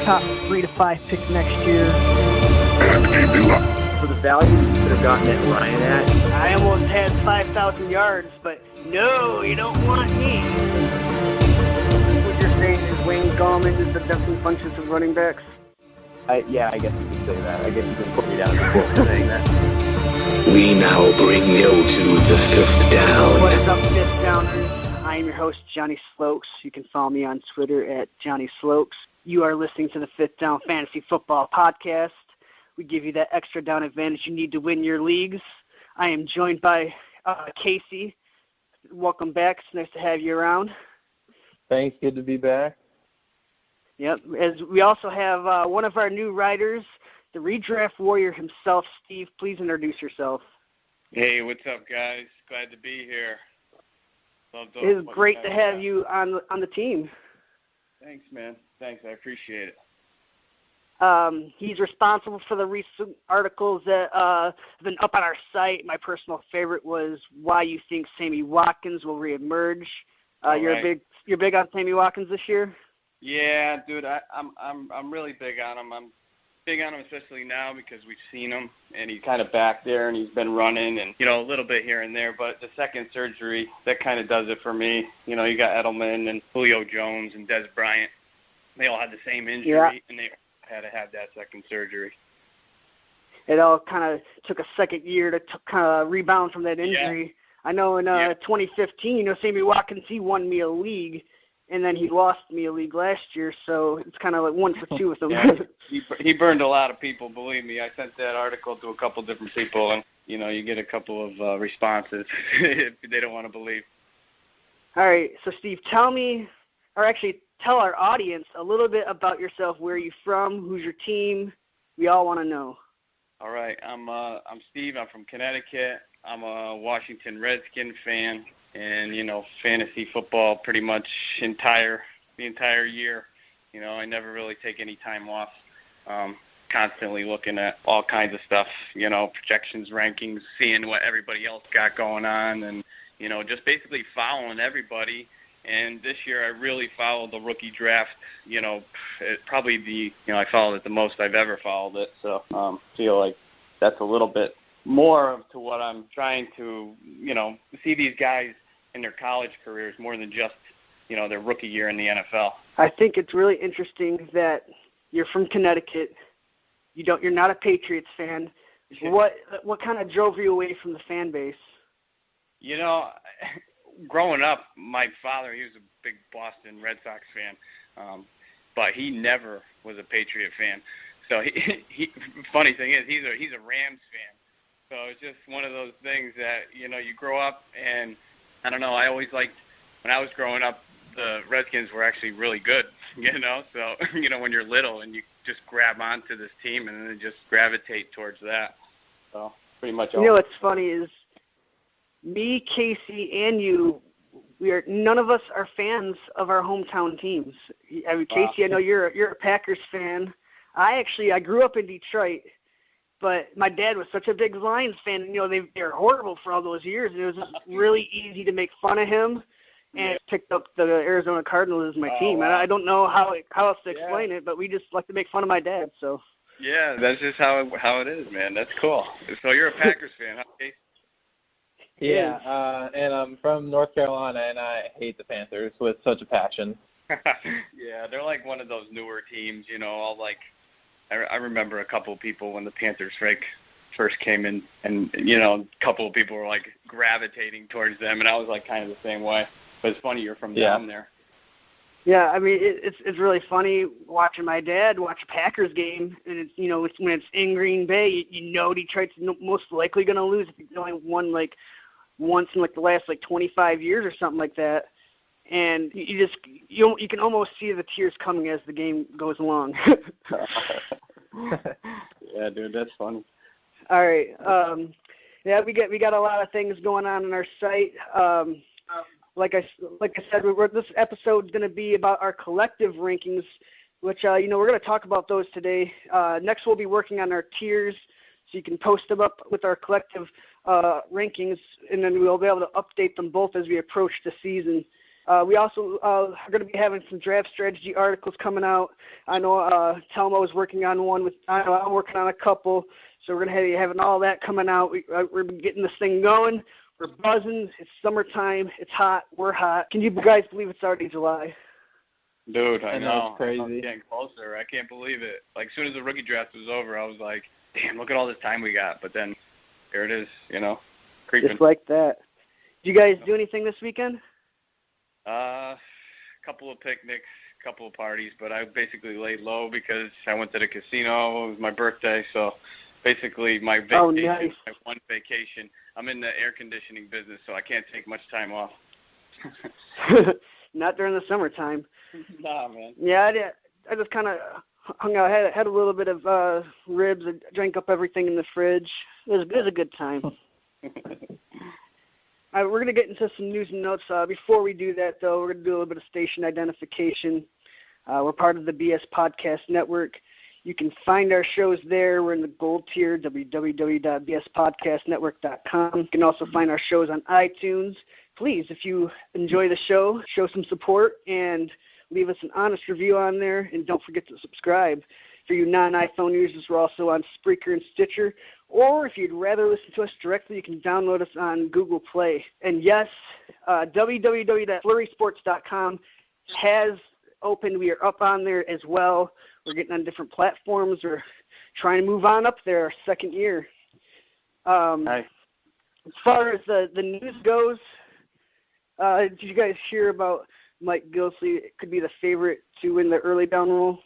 top 3 to 5 pick next year. For the value you could have gotten at Ryan at. I almost had 5,000 yards, but no, you don't want me. What you're saying is Wayne Gallman is the definitely functions of running backs? Yeah, I guess you could say that. I guess you can put me down as a saying that. We now bring you to the fifth down. What is up, fifth downers? I am your host, Johnny Slokes. You can follow me on Twitter at Johnny Slokes. You are listening to the Fifth Down Fantasy Football Podcast. We give you that extra down advantage you need to win your leagues. I am joined by Casey. Welcome back. It's nice to have you around. Thanks. Good to be back. Yep. As we also have one of our new writers, the redraft warrior himself, Steve. Please introduce yourself. Hey, what's up, guys? Glad to be here. It is great to have you on the team. Thanks, man. Thanks. I appreciate it. He's responsible for the recent articles that have been up on our site. My personal favorite was why you think Sammy Watkins will reemerge. You're big on Sammy Watkins this year? Yeah, dude. I'm really big on him. I'm big on him, especially now because we've seen him and he's kind of back there and he's been running and a little bit here and there. But the second surgery, that kind of does it for me. You got Edelman and Julio Jones and Dez Bryant. They all had the same injury and they had to have that second surgery. It all kind of took a second year to kind of rebound from that injury. Yeah. I know in 2015, Sammy Watkins, he won me a league, and then he lost me a league last year, so it's kind of like 1 for 2 with him. Yeah, he burned a lot of people, believe me. I sent that article to a couple different people, and, you get a couple of responses if they don't want to believe. All right, so Steve, tell our audience a little bit about yourself. Where are you from? Who's your team? We all want to know. All right. I'm Steve. I'm from Connecticut. I'm a Washington Redskin fan, and fantasy football pretty much the entire year. I never really take any time off. Constantly looking at all kinds of stuff. Projections, rankings, seeing what everybody else got going on, and just basically following everybody. And this year I really followed the rookie draft, I followed it the most I've ever followed it. So feel like that's a little bit more to what I'm trying to, see these guys in their college careers more than just, their rookie year in the NFL. I think it's really interesting that you're from Connecticut. You're not a Patriots fan. What kind of drove you away from the fan base? Growing up, my father, he was a big Boston Red Sox fan, but he never was a Patriot fan. So he funny thing is, he's a Rams fan. So it's just one of those things that, you grow up, and I don't know, I always liked, when I was growing up, the Redskins were actually really good, So, when you're little and you just grab onto this team and then just gravitate towards that. So pretty much all. What's funny is, me, Casey, and you, none of us are fans of our hometown teams. I mean, Casey, wow. I know you're a Packers fan. I grew up in Detroit, but my dad was such a big Lions fan. They were horrible for all those years, and it was just really easy to make fun of him. And picked up the Arizona Cardinals as my team. Wow. And I don't know how else to explain it, but we just like to make fun of my dad. So. Yeah, that's just how it is, man. That's cool. So you're a Packers fan, huh, Casey? Yeah, and I'm from North Carolina, and I hate the Panthers with such a passion. Yeah, they're like one of those newer teams, I remember a couple of people when the Panthers first came in, and, a couple of people were, gravitating towards them, and I was, kind of the same way. But it's funny you're from down there. Yeah, I mean, it's really funny watching my dad watch a Packers game, and it's when it's in Green Bay, Detroit's most likely going to lose if they only won, once in the last 25 years or something like that, and you can almost see the tears coming as the game goes along. Yeah, dude, that's funny. All right, we got a lot of things going on our site. Like I said, this episode is going to be about our collective rankings, which we're going to talk about those today. Next, we'll be working on our tiers, so you can post them up with our collective rankings, and then we'll be able to update them both as we approach the season. We also are going to be having some draft strategy articles coming out. I know Telmo is working on one. I'm working on a couple. So we're going to be having all that coming out. We're getting this thing going. We're buzzing. It's summertime. It's hot. We're hot. Can you guys believe it's already July? Dude, I know. It's crazy. I'm getting closer. I can't believe it. Like, as soon as the rookie draft was over, I was like, damn, look at all this time we got. But then here it is, creeping. Just like that. Did you guys do anything this weekend? Couple of picnics, couple of parties, but I basically laid low because I went to the casino. It was my birthday, so basically my vacation, oh, nice. my one vacation. I'm in the air conditioning business, so I can't take much time off. Not during the summertime. Nah, man. Yeah, I just kind of hung out. Had a little bit of ribs. I drank up everything in the fridge. It was a good time. We're going to get into some news and notes. Before we do that, though, we're going to do a little bit of station identification. We're part of the BS Podcast Network. You can find our shows there. We're in the gold tier, www.bspodcastnetwork.com. You can also find our shows on iTunes. Please, if you enjoy the show, show some support and leave us an honest review on there. And don't forget to subscribe. For you non-iPhone users, we're also on Spreaker and Stitcher. Or if you'd rather listen to us directly, you can download us on Google Play. And yes, www.flurrysports.com has opened. We are up on there as well. We're getting on different platforms. We're trying to move on up there, our second year. Nice. As far as the news goes, did you guys hear about Mike Gilsey? It could be the favorite to win the early down rule.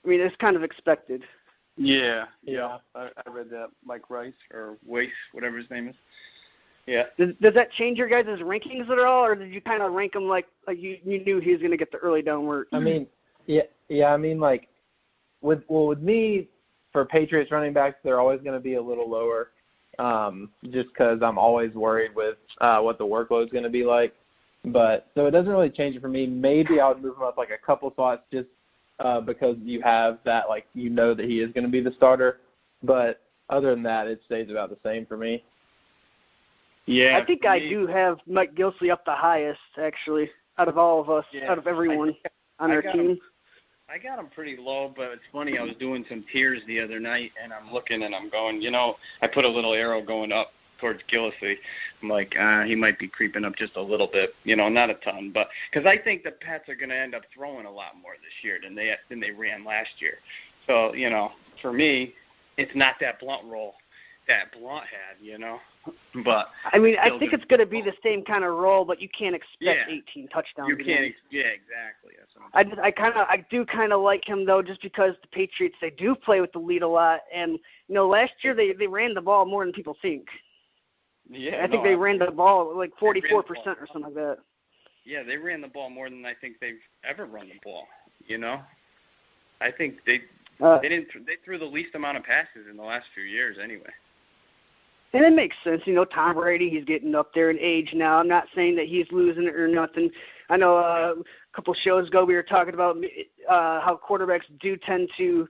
I mean, it's kind of expected. Yeah. I read that. Mike Rice or Weiss, whatever his name is. Yeah. Does that change your guys' rankings at all, or did you kind of rank him like you knew he was going to get the early down work? I mean, yeah. I mean, like, with me, for Patriots running backs, they're always going to be a little lower, just because I'm always worried with what the workload is going to be like. But so it doesn't really change it for me. Maybe I would move him up like a couple spots just because you have that, like, that he is going to be the starter. But other than that, it stays about the same for me. Yeah, I think I do have Mike Gilsey up the highest, actually, out of all of us, out of everyone on our team. I got him pretty low, but it's funny. I was doing some tiers the other night, and I'm looking and I'm going, I put a little arrow going up towards Gilsey. I'm like, he might be creeping up just a little bit, not a ton, but because I think the Pats are going to end up throwing a lot more this year than they ran last year. So, for me, it's not that Blunt role that Blunt had, But I mean, I think it's going to be the same kind of role, but you can't expect 18 touchdowns. You can't. Yeah, exactly. That's what I do kind of like him though, just because the Patriots, they do play with the lead a lot, and last year they ran the ball more than people think. Yeah, I think they ran the ball like 44% or something like that. Yeah, they ran the ball more than I think they've ever run the ball. I think they threw the least amount of passes in the last few years anyway. And it makes sense. Tom Brady, he's getting up there in age now. I'm not saying that he's losing it or nothing. I know a couple shows ago we were talking about how quarterbacks do tend to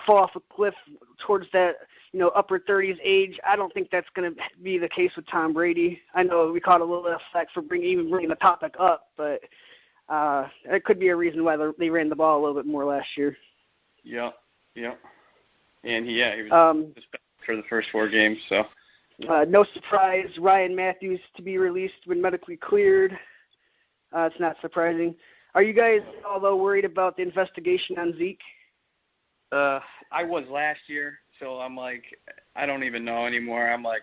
fall off a cliff towards that, upper 30s age. I don't think that's going to be the case with Tom Brady. I know we caught a little flack for bringing the topic up, but it could be a reason why they ran the ball a little bit more last year. Yeah. And he was suspended for the first 4 games, so. No surprise, Ryan Matthews to be released when medically cleared. It's not surprising. Are you guys, although, worried about the investigation on Zeke? I was last year, so I'm like, I don't even know anymore. I'm like,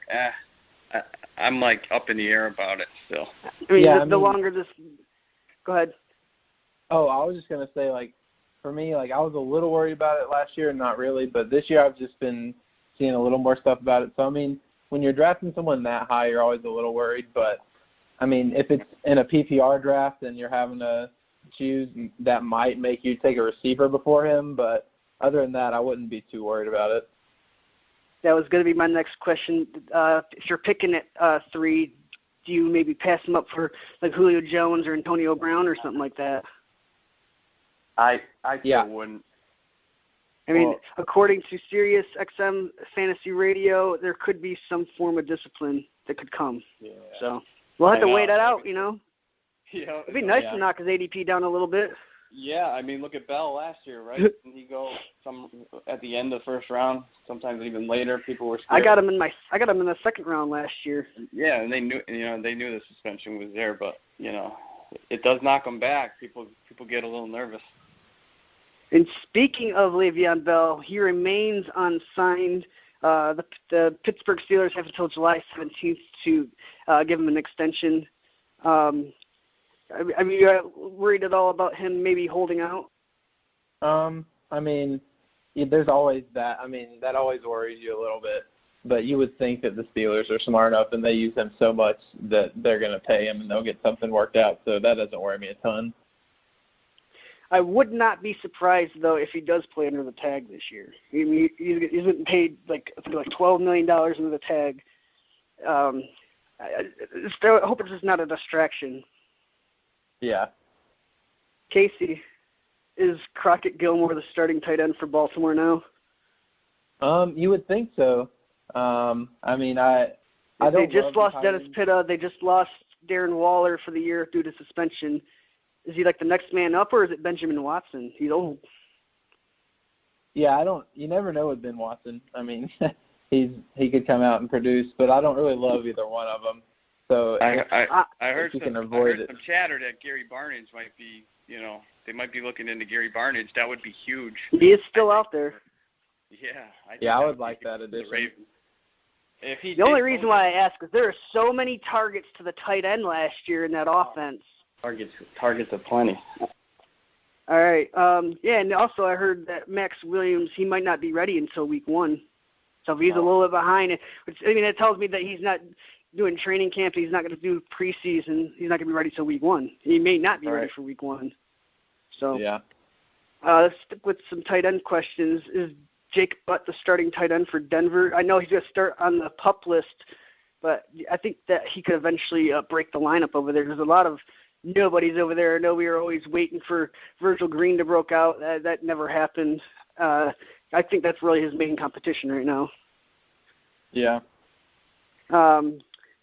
I'm like up in the air about it still. I mean, the longer this – go ahead. Oh, I was just going to say, like, for me, like, I was a little worried about it last year, not really, but this year I've just been seeing a little more stuff about it. So, I mean, when you're drafting someone that high, you're always a little worried. But, I mean, if it's in a PPR draft and you're having to choose, that might make you take a receiver before him. But other than that, I wouldn't be too worried about it. That was going to be my next question. If you're picking at 3, do you maybe pass him up for, like, Julio Jones or Antonio Brown or something like that? I still wouldn't. I mean, according to Sirius XM Fantasy Radio, there could be some form of discipline that could come. Yeah. So we'll have to wait that out, It'd be nice to knock his ADP down a little bit. Yeah, I mean, look at Bell last year, right? Didn't he go at the end of the first round, sometimes even later? People were scared. I got him in the second round last year. Yeah, and they knew the suspension was there, but it does knock them back. People get a little nervous. And speaking of Le'Veon Bell, he remains unsigned. The Pittsburgh Steelers have until July 17th to give him an extension. I mean, you're worried at all about him maybe holding out? I mean, there's always that. I mean, that always worries you a little bit. But you would think that the Steelers are smart enough and they use him so much that they're going to pay him and they'll get something worked out. So that doesn't worry me a ton. I would not be surprised, though, if he does play under the tag this year. I mean, he's getting paid like $12 million under the tag. I hope it's just not a distraction. Yeah. Casey, is Crockett Gilmore the starting tight end for Baltimore now? You would think so. I mean, I don't. They just lost Dennis Pitta. They just lost Darren Waller for the year due to suspension. Is he like the next man up, or is it Benjamin Watson? He's old. Yeah, you never know with Ben Watson. I mean, he could come out and produce, but I don't really love either one of them. So I heard some chatter that Gary Barnidge might be, they might be looking into Gary Barnidge. That would be huge. He is still out there. Yeah. I would like that addition. The only reason why I ask is there are so many targets to the tight end last year in that offense. Targets of plenty. All right. And also I heard that Max Williams, he might not be ready until week 1. So if he's a little bit behind, it tells me that he's not doing training camp. He's not going to do preseason. He's not going to be ready till week 1. He may not be ready for week 1. So yeah. Let's stick with some tight end questions. Is Jake Butt the starting tight end for Denver? I know he's going to start on the PUP list, but I think that he could eventually break the lineup over there. There's a lot of nobodies over there. I know we were always waiting for Virgil Green to break out. That never happened. I think that's really his main competition right now. Yeah.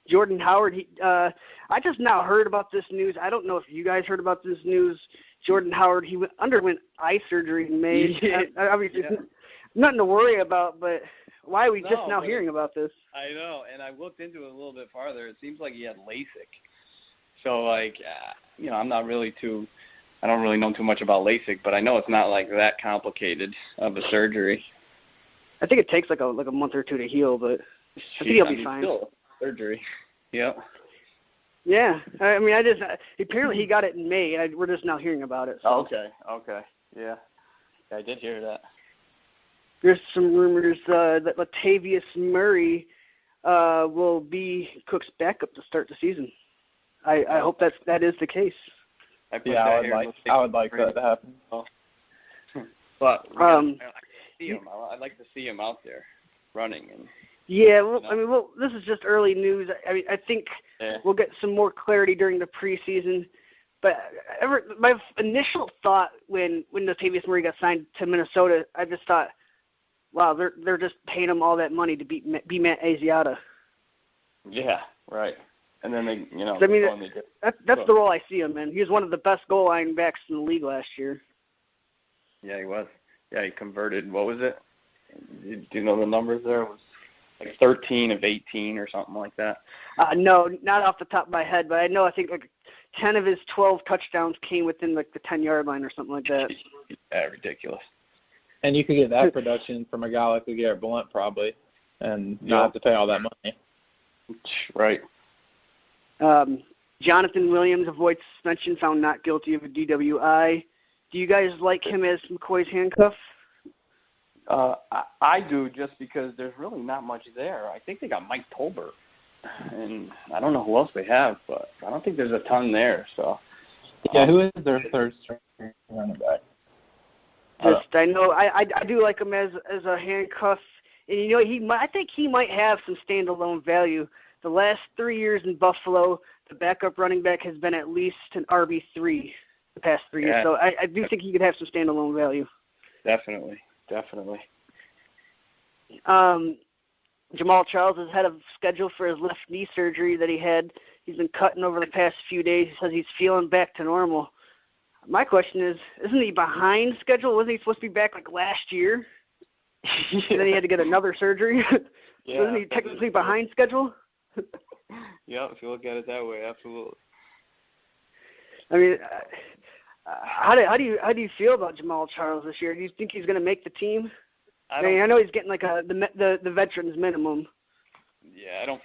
Jordan Howard, I just now heard about this news. I don't know if you guys heard about this news. Jordan Howard, he underwent eye surgery in May. Obviously, nothing to worry about, but why are we just now hearing about this? I know, and I looked into it a little bit farther. It seems like he had LASIK. So, I'm not really I don't really know too much about LASIK, but I know it's not like that complicated of a surgery. I think it takes like a month or 2 to heal, but I think he'll be fine. Still surgery. Yep. Yeah. I mean, apparently he got it in May, and we're just now hearing about it. So. Okay. Yeah. I did hear that. There's some rumors that Latavius Murray will be Cook's backup to start the season. I hope that is the case. I would like that to happen. But I'd like to see him out there running. Yeah, this is just early news. I mean, I think we'll get some more clarity during the preseason. But my initial thought when Latavius Murray got signed to Minnesota, I just thought, wow, they're just paying him all that money to be Matt Asiata. Yeah, right. And then they, that's the role I see him in. He was one of the best goal line backs in the league last year. Yeah, he was. Yeah, he converted. What was it? Do you know the numbers there? It was like 13 of 18 or something like that. No, not off the top of my head, but I think like 10 of his 12 touchdowns came within like the 10-yard line or something like that. Yeah, ridiculous. And you could get that production from a guy like Garrett Blunt probably, and not have to pay all that money. Right. Jonathan Williams avoids suspension, found not guilty of a DWI. Do you guys like him as McCoy's handcuff? I do, just because there's really not much there. I think they got Mike Tolbert, and I don't know who else they have, but I don't think there's a ton there. So, yeah, who is their third string running back? I know I do like him as a handcuff, and I think he might have some standalone value. The last 3 years in Buffalo, the backup running back has been at least an RB3 the past 3 years. So I do think he could have some standalone value. Definitely. Jamal Charles is ahead of schedule for his left knee surgery that he had. He's been cutting over the past few days. He says he's feeling back to normal. My question is, isn't he behind schedule? Wasn't he supposed to be back like last year? Yeah. And then he had to get another surgery. Yeah, Wasn't he technically behind schedule? Yeah, if you look at it that way, absolutely. I mean, how do you feel about Jamal Charles this year? Do you think he's going to make the team? I know he's getting like the veterans minimum. Yeah, I don't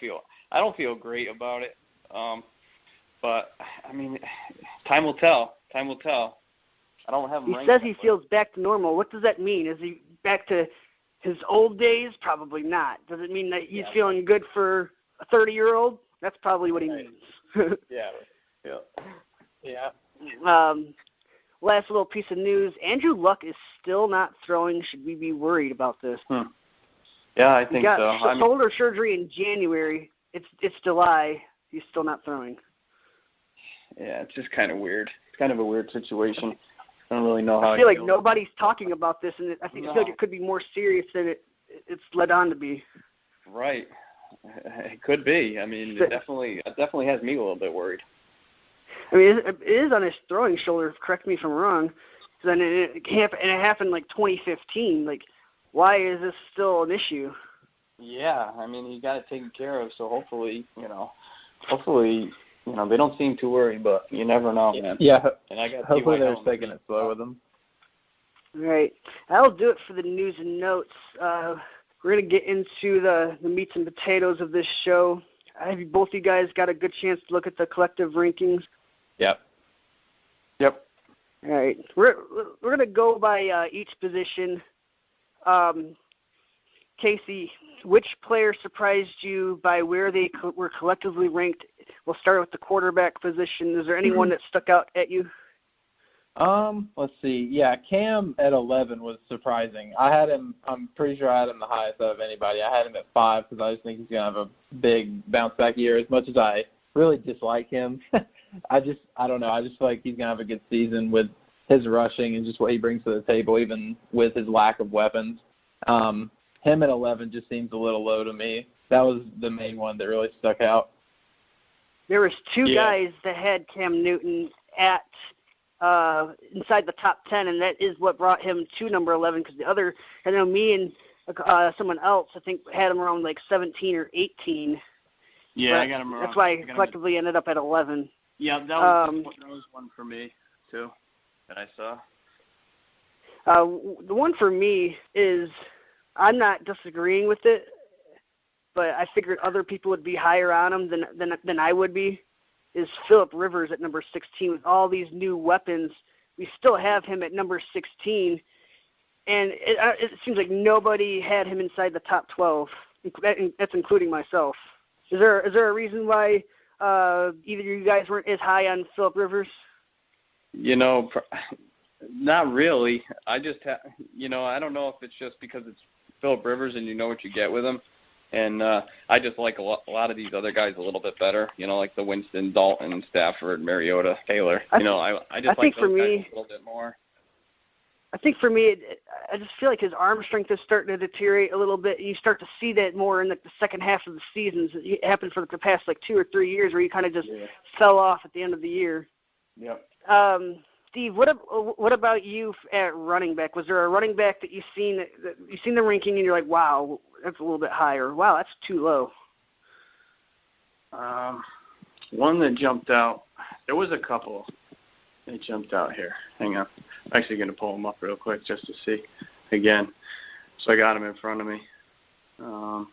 feel great about it. But I mean, time will tell. Time will tell. I don't have him. He says he feels back to normal. What does that mean? Is he back to his old days? Probably not. Does it mean that he's feeling good for a 30-year-old? That's probably what he means. Yeah. Last little piece of news. Andrew Luck is still not throwing. Should we be worried about this? Yeah, I think he got so. shoulder surgery in January. It's July. He's still not throwing. Yeah, it's just kind of weird. It's kind of a weird situation. I don't really know how. I feel like nobody's talking about this, and I feel like it could be more serious than it's led on to be. Right. It could be. I mean, it definitely has me a little bit worried. I mean, it is on his throwing shoulder. Correct me if I'm wrong. Then it happened like 2015. Like, why is this still an issue? Yeah, I mean, he got it taken care of. So hopefully, they don't seem too worried, but you never know. Yeah. And hopefully they're taking it slow with him. All right. That'll do it for the news and notes. We're going to get into the meats and potatoes of this show. Have both you guys got a good chance to look at the collective rankings? Yep. All right. We're going to go by each position. Casey, which player surprised you by where they were collectively ranked? We'll start with the quarterback position. Is there anyone that stuck out at you? Let's see. Yeah, Cam at 11 was surprising. I'm pretty sure I had him the highest out of anybody. I had him at 5 because I just think he's going to have a big bounce back year. As much as I really dislike him, I don't know. I just feel like he's going to have a good season with his rushing and just what he brings to the table, even with his lack of weapons. Him at 11 just seems a little low to me. That was the main one that really stuck out. There was two guys that had Cam Newton at inside the top 10, and that is what brought him to number 11. Because the other, I know me and someone else, I think, had him around like 17 or 18. Yeah, I got him around. That's why I collectively ended up at 11. Yeah, that was one for me too that I saw. The one for me is, I'm not disagreeing with it, but I figured other people would be higher on him than I would be, is Phillip Rivers at number 16. With all these new weapons, we still have him at number 16, and it seems like nobody had him inside the top 12. That's including myself. Is there a reason why either you guys weren't as high on Phillip Rivers? Not really. I just I don't know if it's just because it's Phillip Rivers and you know what you get with him. And I just like a lot of these other guys a little bit better, like the Winston, Dalton, Stafford, Mariota, Taylor. I just like those guys a little bit more. I think for me, I just feel like his arm strength is starting to deteriorate a little bit. You start to see that more in the second half of the seasons. It happened for the past 2 or 3 years where he kind of just fell off at the end of the year. Yep. Steve, what about you at running back? Was there a running back that you've seen the ranking and you're like, wow, that's a little bit higher. Wow, that's too low. One that jumped out. There was a couple that jumped out here. Hang on. I'm actually going to pull them up real quick just to see again. So I got them in front of me. I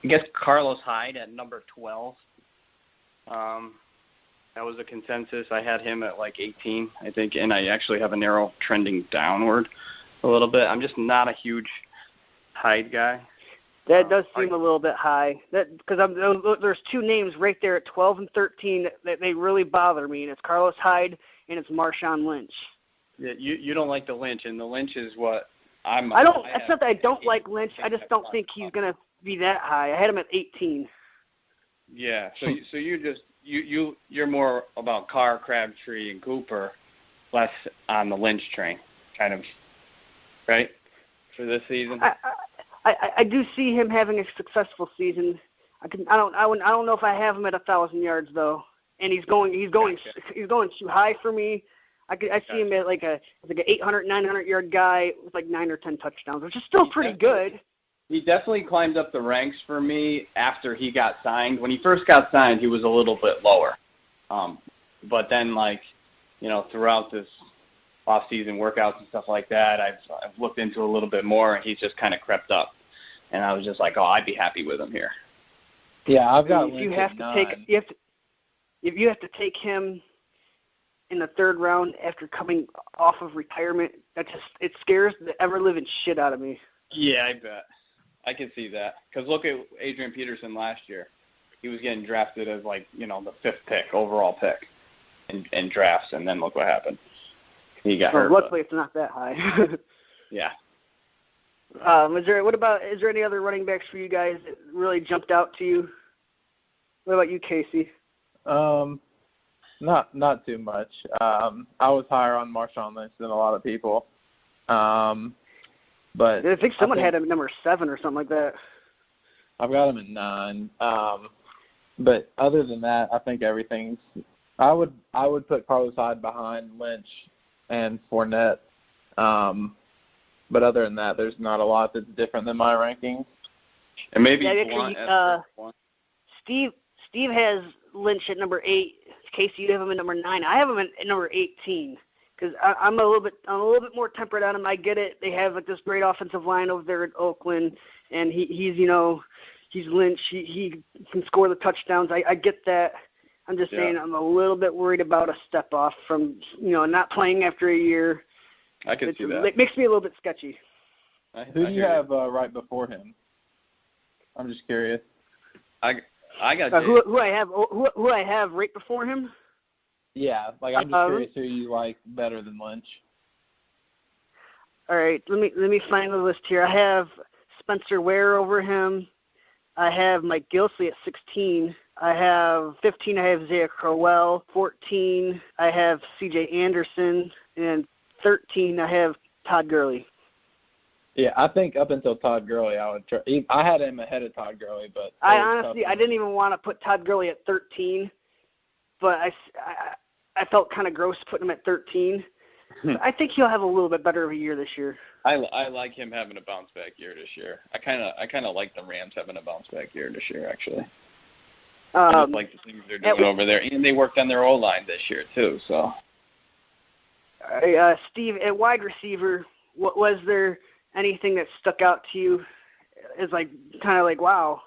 guess Carlos Hyde at number 12. That was a consensus. I had him at 18, I think, and I actually have an arrow trending downward a little bit. I'm just not a huge Hyde guy. That does seem a little bit high. Because there's two names right there at 12 and 13 that they really bother me, and it's Carlos Hyde and it's Marshawn Lynch. Yeah, you don't like the Lynch, and the Lynch is what I'm. It's not that I don't like Lynch. I just don't think he's going to be that high. I had him at 18. Yeah. So you're more about Carr, Crabtree, and Cooper, less on the Lynch train, kind of, right, for this season. I do see him having a successful season. I don't know if I have him at 1,000 yards though, and he's going too high for me. I see him at like an 800, 900 yard guy with like 9 or 10 touchdowns, which is still pretty good. He definitely climbed up the ranks for me after he got signed. When he first got signed, he was a little bit lower. But then, like, you know, throughout this off-season workouts and stuff like that, I've looked into a little bit more, and he's just kind of crept up. And I was just like, oh, I'd be happy with him here. Yeah, I've got. If you have to take him in the third round after coming off of retirement, it scares the ever-living shit out of me. Yeah, I bet. I can see that. Because look at Adrian Peterson last year. He was getting drafted as, like, you know, the 5th overall pick in drafts, and then look what happened. He got hurt. Luckily, it's not that high. Yeah. Is there any other running backs for you guys that really jumped out to you? What about you, Casey? Not too much. I was higher on Marshawn Lynch than a lot of people. But I think someone had him at number 7 or something like that. I've got him at 9. But other than that, I think everything's. I would put Carlos Hyde behind Lynch and Fournette. But other than that, there's not a lot that's different than my rankings. And maybe Steve has Lynch at number 8. Casey, you have him at number 9. I have him at number 18 because I'm a little bit more temperate on him. I get it. They have like this great offensive line over there at Oakland, and he's Lynch. He can score the touchdowns. I get that. I'm just saying I'm a little bit worried about a step off from not playing after a year. I can see that. It makes me a little bit sketchy. Who do you have right before him? I'm just curious. I got who I have right before him. Yeah, like I'm just curious who you like better than Lynch. All right, let me find the list here. I have Spencer Ware over him. I have Mike Gilsey at 16. I have 15. I have Zaya Crowell. 14. I have C.J. Anderson, and 13. I have Todd Gurley. Yeah, I think up until Todd Gurley, I would try. I had him ahead of Todd Gurley, but I didn't even want to put Todd Gurley at 13, but I felt kind of gross putting him at 13. I think he'll have a little bit better of a year this year. I like him having a bounce back year this year. I kind of like the Rams having a bounce back year this year, actually. I just like the things they're doing over there, and they worked on their O-line this year too. So, Steve, at wide receiver, was there anything that stuck out to you as kind of like wow?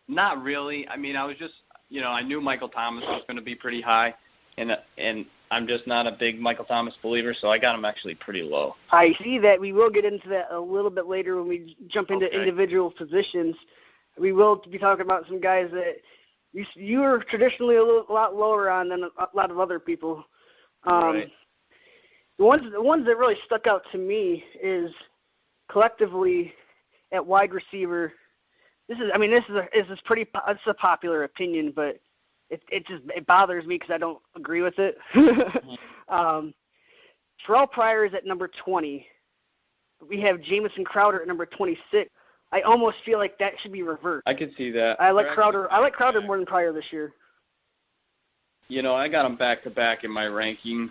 Not really. I mean, I was just I knew Michael Thomas was going to be pretty high, and I'm just not a big Michael Thomas believer, so I got him actually pretty low. I see that. We will get into that a little bit later when we jump into individual positions. We will be talking about some guys that you are traditionally a lot lower on than a lot of other people. Right. The ones that really stuck out to me is collectively at wide receiver. This is a popular opinion, but it bothers me because I don't agree with it. Terrell Pryor is at number 20. We have Jamison Crowder at number 26. I almost feel like that should be reversed. I could see that. I like Crowder. I like Crowder more than Pryor this year. I got them back to back in my rankings,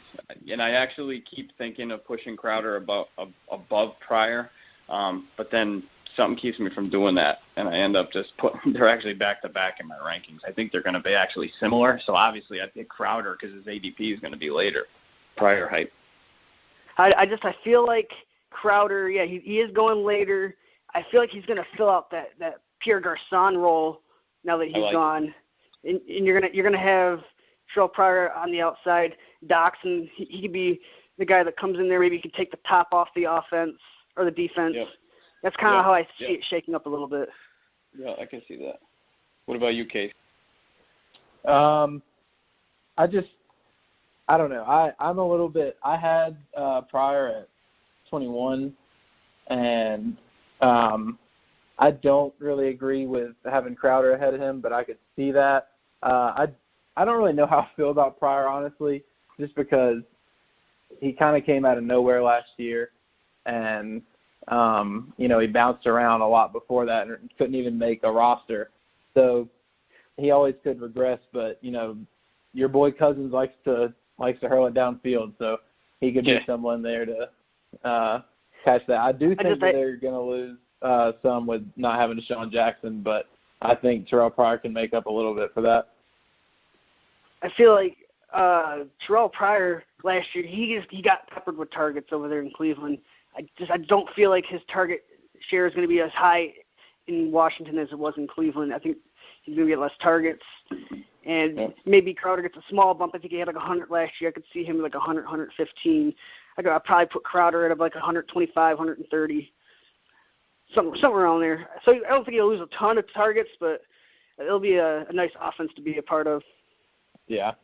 and I actually keep thinking of pushing Crowder above Pryor, but then something keeps me from doing that, and I end up just they're actually back to back in my rankings. I think they're going to be actually similar, so obviously I pick Crowder because his ADP is going to be later. Pryor hype. I feel like Crowder, he is going later. I feel like he's going to fill out that Pierre Garçon role now that he's gone, and you're gonna have Terrell Pryor on the outside. Doxson, he could be the guy that comes in there. Maybe he could take the top off the offense or the defense. Yep. That's kind of how I see it shaking up a little bit. Yeah, I can see that. What about you, Case? I don't know. I'm a little bit. I had Pryor at 21, and I don't really agree with having Crowder ahead of him, but I could see that. I don't really know how I feel about Pryor, honestly, just because he kind of came out of nowhere last year, and He bounced around a lot before that and couldn't even make a roster. So he always could regress, but, your boy Cousins likes to hurl it downfield, so he could be someone there to catch that. I do think that they're going to lose some with not having Deshaun Jackson, but I think Terrell Pryor can make up a little bit for that. I feel like Terrell Pryor last year, he got peppered with targets over there in Cleveland. I don't feel like his target share is going to be as high in Washington as it was in Cleveland. I think he's going to get less targets. And maybe Crowder gets a small bump. I think he had like 100 last year. I could see him like 100, 115. I'd probably put Crowder at like 125, 130, somewhere around there. So I don't think he'll lose a ton of targets, but it'll be a nice offense to be a part of. Yeah.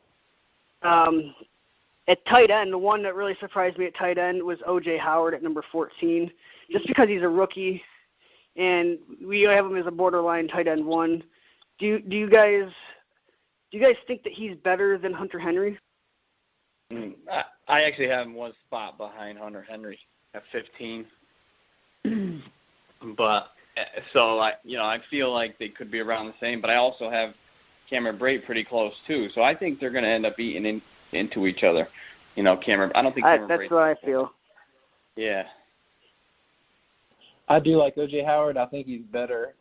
At tight end, the one that really surprised me at tight end was O.J. Howard at number 14, just because he's a rookie, and we have him as a borderline tight end one. Do you guys think that he's better than Hunter Henry? I actually have him one spot behind Hunter Henry at 15. But so I feel like they could be around the same. But I also have Cameron Brate pretty close too. So I think they're going to end up eating into each other. Cameron. I don't think Cameron Brate. That's what I feel. Yeah. I do like O.J. Howard. I think he's better.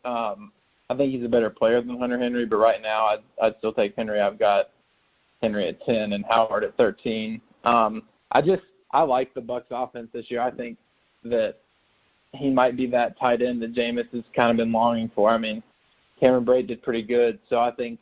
I think he's a better player than Hunter Henry, but right now I'd still take Henry. I've got Henry at 10 and Howard at 13. I like the Bucs offense this year. I think that he might be that tight end that Jameis has kind of been longing for. I mean, Cameron Brate did pretty good, so I think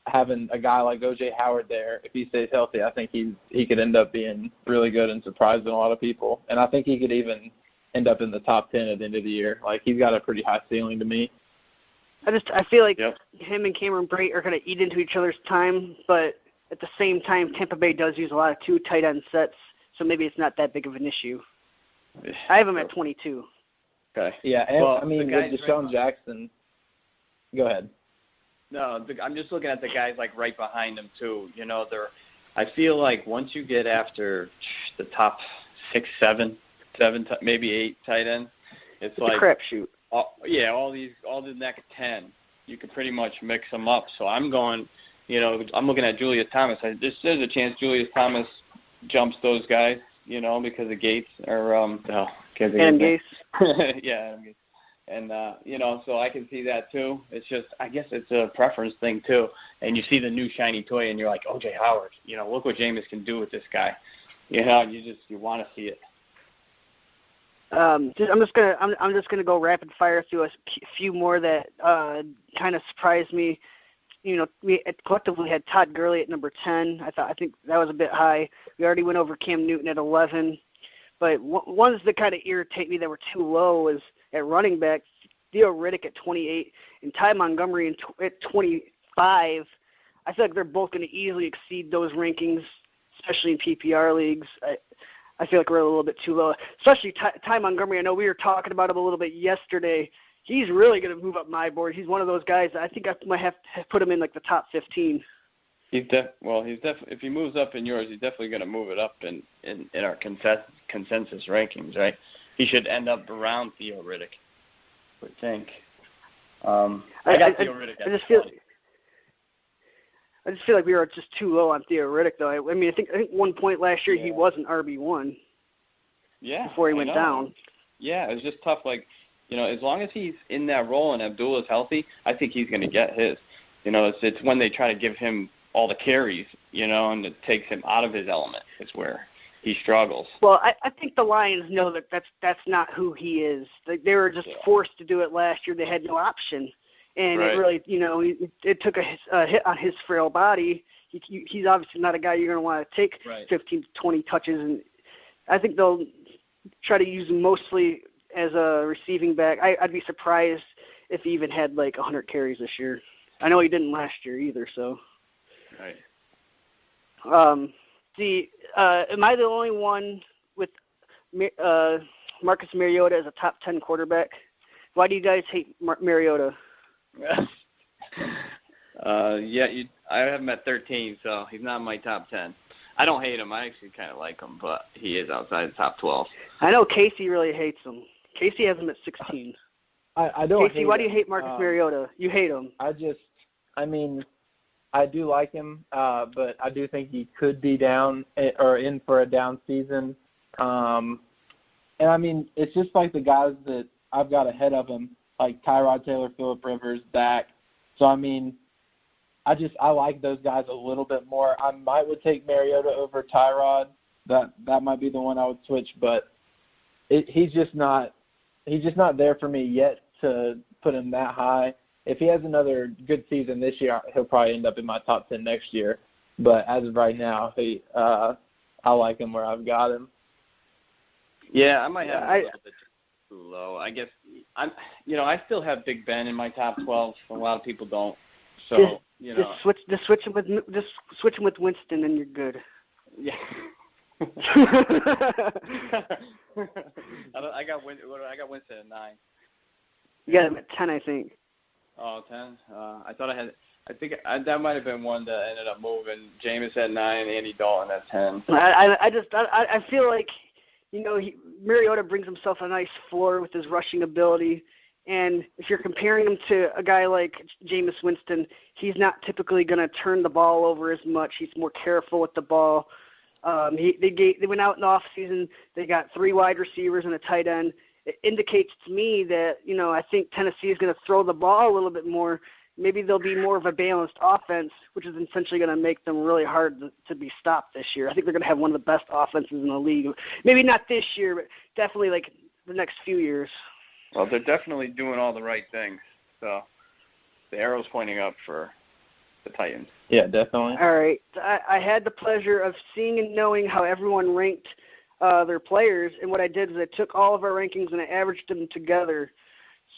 having a guy like O.J. Howard there, if he stays healthy, I think he could end up being really good and surprising a lot of people. And I think he could even end up in the top 10 at the end of the year. Like, he's got a pretty high ceiling to me. I feel like him and Cameron Brate are going to eat into each other's time, but at the same time, Tampa Bay does use a lot of two tight end sets, so maybe it's not that big of an issue. I have him at 22. Okay. Yeah, and with Deshaun Jackson, go ahead. No, I'm just looking at the guys like right behind him too. I feel like once you get after the top 6, 7, maybe 8 tight ends, it's like a crapshoot. All the next 10, you can pretty much mix them up. So I'm going, I'm looking at Julius Thomas. There's a chance Julius Thomas jumps those guys, because of Gates or Adam Gates. Yeah, Adam Gates. And so I can see that too. It's just, I guess it's a preference thing too. And you see the new shiny toy, and you're like, O.J. Howard. Look what Jameis can do with this guy. You want to see it. I'm just gonna go rapid fire through a few more that kind of surprised me. We collectively had Todd Gurley at number 10. I think that was a bit high. We already went over Cam Newton at 11, but ones that kind of irritate me that were too low is at running back, Theo Riddick at 28 and Ty Montgomery at 25. I feel like they're both going to easily exceed those rankings, especially in PPR leagues. I feel like we're a little bit too low, especially Ty Montgomery. I know we were talking about him a little bit yesterday. He's really going to move up my board. He's one of those guys that I think I might have to put him in like the top 15. He's definitely if he moves up in yours, he's definitely going to move it up in our consensus rankings, right? He should end up around Theo Riddick, I would think. I got Theo Riddick. I just feel like we were just too low on Theo Riddick, though. I mean, I think one point last year he was an RB1. Yeah. Before he went down. Yeah, it was just tough. Like, as long as he's in that role and Abdullah's healthy, I think he's going to get his. It's when they try to give him all the carries, and it takes him out of his element is where he struggles. Well, I think the Lions know that that's not who he is. They were just forced to do it last year. They had no option. And it really, it took a hit on his frail body. He's obviously not a guy you're going to want to take 15 to 20 touches. And I think they'll try to use him mostly as a receiving back. I'd be surprised if he even had like 100 carries this year. I know he didn't last year either. So, right. Am I the only one with Marcus Mariota as a top 10 quarterback? Why do you guys hate Mariota? I have him at 13, so he's not in my top 10. I don't hate him. I actually kind of like him, but he is outside the top 12. I know Casey really hates him. Casey has him at 16. I don't Casey, hate why do you him. hate Marcus Mariota? You hate him. I do like him, but I do think he could be down or in for a down season. And, I mean, it's just like the guys that I've got ahead of him, like Tyrod Taylor, Phillip Rivers, Dak. So, I mean, I like those guys a little bit more. I would take Mariota over Tyrod. That might be the one I would switch, but he's just not there for me yet to put him that high. If he has another good season this year, he'll probably end up in my top 10 next year. But as of right now, I like him where I've got him. Yeah, I might have him a little bit too low. I guess I still have Big Ben in my top 12. A lot of people don't. So just switch him with Winston, and you're good. Yeah. I got Winston at 9. You got him at 10, I think. Oh, 10. I think that might have been one that ended up moving. Jameis at 9, Andy Dalton at 10. I feel like, Mariota brings himself a nice floor with his rushing ability. And if you're comparing him to a guy like Jameis Winston, he's not typically going to turn the ball over as much. He's more careful with the ball. They went out in the off season. They got 3 wide receivers and a tight end. It indicates to me that, I think Tennessee is going to throw the ball a little bit more. Maybe they'll be more of a balanced offense, which is essentially going to make them really hard to be stopped this year. I think they're going to have one of the best offenses in the league. Maybe not this year, but definitely like the next few years. Well, they're definitely doing all the right things. So the arrow's pointing up for the Titans. Yeah, definitely. All right. I had the pleasure of seeing and knowing how everyone ranked their players, and what I did is I took all of our rankings and I averaged them together.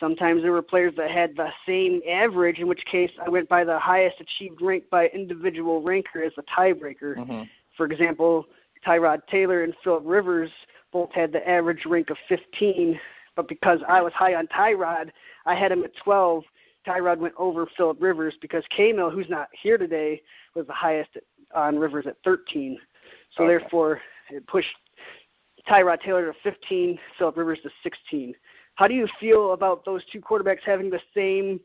Sometimes there were players that had the same average, in which case I went by the highest achieved rank by individual ranker as a tiebreaker. Mm-hmm. For example, Tyrod Taylor and Phillip Rivers both had the average rank of 15, but because I was high on Tyrod, I had him at 12. Tyrod went over Phillip Rivers because K-Mill, who's not here today, was the highest on Rivers at 13. So Therefore, it pushed Tyrod Taylor to 15, Phillip Rivers to 16. How do you feel about those two quarterbacks having the same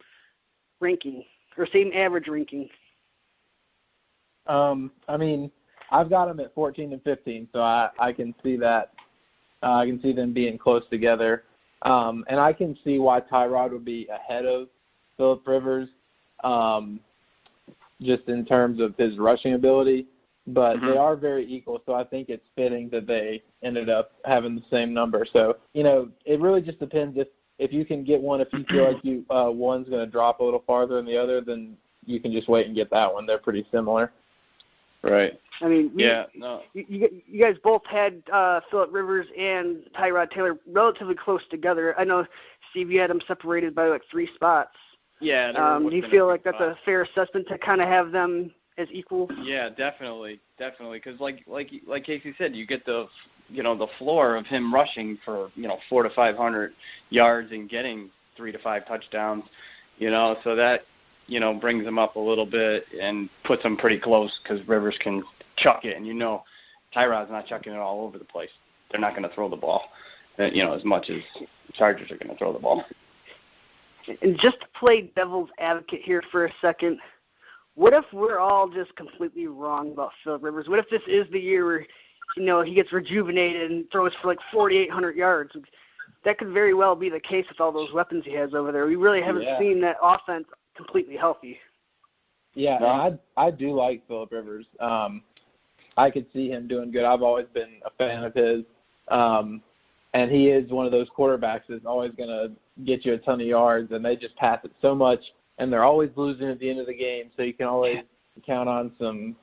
ranking or same average ranking? I mean, I've got them at 14 and 15, so I can see that. I can see them being close together. And I can see why Tyrod would be ahead of Phillip Rivers, just in terms of his rushing ability. But they are very equal, so I think it's fitting that they ended up having the same number. So, it really just depends if you can get one. If you feel like one's going to drop a little farther than the other, then you can just wait and get that one. They're pretty similar. Right. I mean, you guys both had Phillip Rivers and Tyrod Taylor relatively close together. I know, Steve, you had them separated by like 3 spots. Yeah. Do you feel like that's a fair assessment to kind of have them as equal? Yeah, definitely, because like Casey said, you get the floor of him rushing for 400 to 500 yards and getting 3 to 5 touchdowns, so that brings him up a little bit and puts him pretty close because Rivers can chuck it, and Tyrod's not chucking it all over the place. They're not going to throw the ball, as much as Chargers are going to throw the ball. And just to play devil's advocate here for a second, what if we're all just completely wrong about Phillip Rivers? What if this is the year where, he gets rejuvenated and throws for like 4,800 yards? That could very well be the case with all those weapons he has over there. We really haven't seen that offense completely healthy. Yeah, and I do like Phillip Rivers. I could see him doing good. I've always been a fan of his. And he is one of those quarterbacks that's always going to get you a ton of yards, and they just pass it so much. And they're always losing at the end of the game, so you can always count on some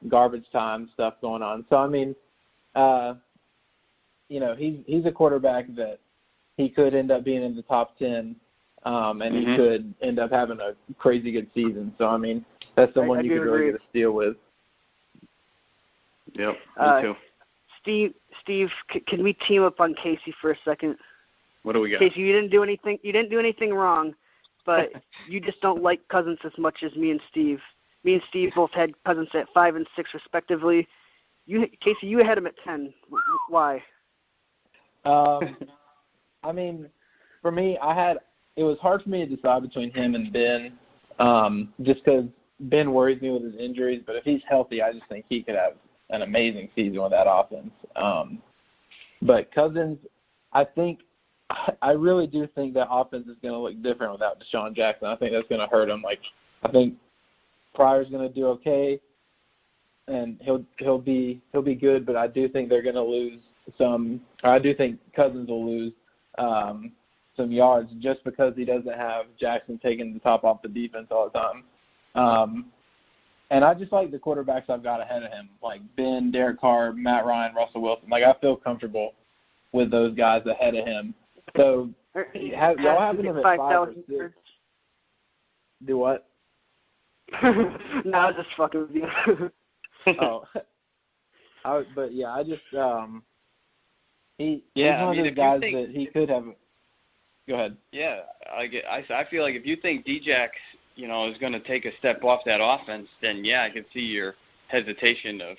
garbage time stuff going on. So, I mean, he's a quarterback that he could end up being in the top 10, and he could end up having a crazy good season. So, I mean, that's someone you could really get a steal with. Yep, me too. Steve, can we team up on Casey for a second? What do we got? Casey, you didn't do anything wrong. But you just don't like Cousins as much as me and Steve. Me and Steve both had Cousins at 5 and 6 respectively. Casey, you had him at 10. Why? I mean, for me, it was hard for me to decide between him and Ben, just because Ben worries me with his injuries. But if he's healthy, I just think he could have an amazing season with that offense. But Cousins, I really do think that offense is going to look different without Deshaun Jackson. I think that's going to hurt him. Like, I think Pryor's going to do okay, and he'll be good. But I do think they're going to lose some. Or I do think Cousins will lose some yards just because he doesn't have Jackson taking the top off the defense all the time. And I just like the quarterbacks I've got ahead of him, like Ben, Derek Carr, Matt Ryan, Russell Wilson. Like, I feel comfortable with those guys ahead of him. So y'all have him at 5 or 6. Do what? No, I was just fucking with you. Oh. But, yeah, I just he's one of those guys that he could have. Go ahead. Yeah, I feel like if you think D-Jack, is going to take a step off that offense, then, yeah, I can see your hesitation of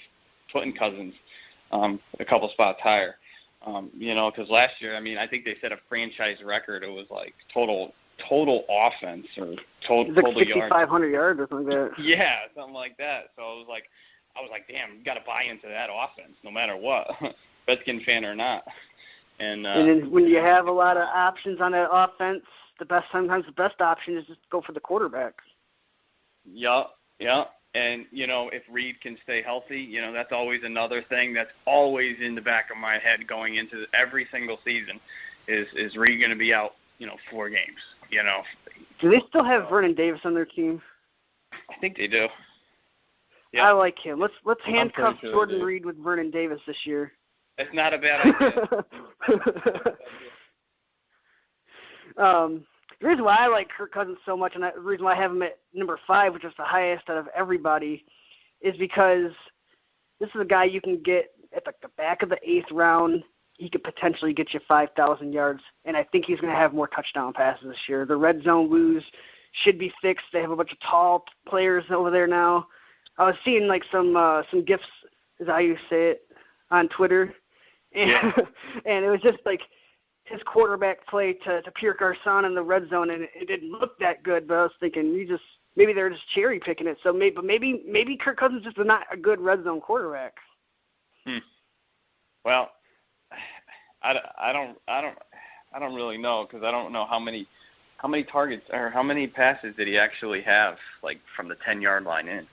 putting Cousins a couple spots higher. Because last year, I mean, I think they set a franchise record. It was like total offense or total like yards. 6,500 yards or something like that. Yeah, something like that. So I was like, damn, you got to buy into that offense no matter what, Redskin fan or not. And then when you have a lot of options on that offense, sometimes the best option is just go for the quarterback. Yeah. And, if Reed can stay healthy, that's always another thing that's always in the back of my head going into every single season is Reed going to be out, 4 games, Do they still have Vernon Davis on their team? I think they do. Yeah. I like him. Let's handcuff Jordan Reed with Vernon Davis this year. That's not a bad idea. The reason why I like Kirk Cousins so much, and the reason why I have him at number 5, which is the highest out of everybody, is because this is a guy you can get at the back of the 8th round. He could potentially get you 5,000 yards, and I think he's going to have more touchdown passes this year. The red zone woos should be fixed. They have a bunch of tall players over there now. I was seeing like some gifs, is how you say it, on Twitter, and and it was just like his quarterback play to Pierre Garçon in the red zone, and it didn't look that good. But I was thinking, maybe they're just cherry picking it. So maybe Kirk Cousins is just not a good red zone quarterback. Well, I don't really know, because I don't know how many targets or how many passes did he actually have, like from the 10-yard line in.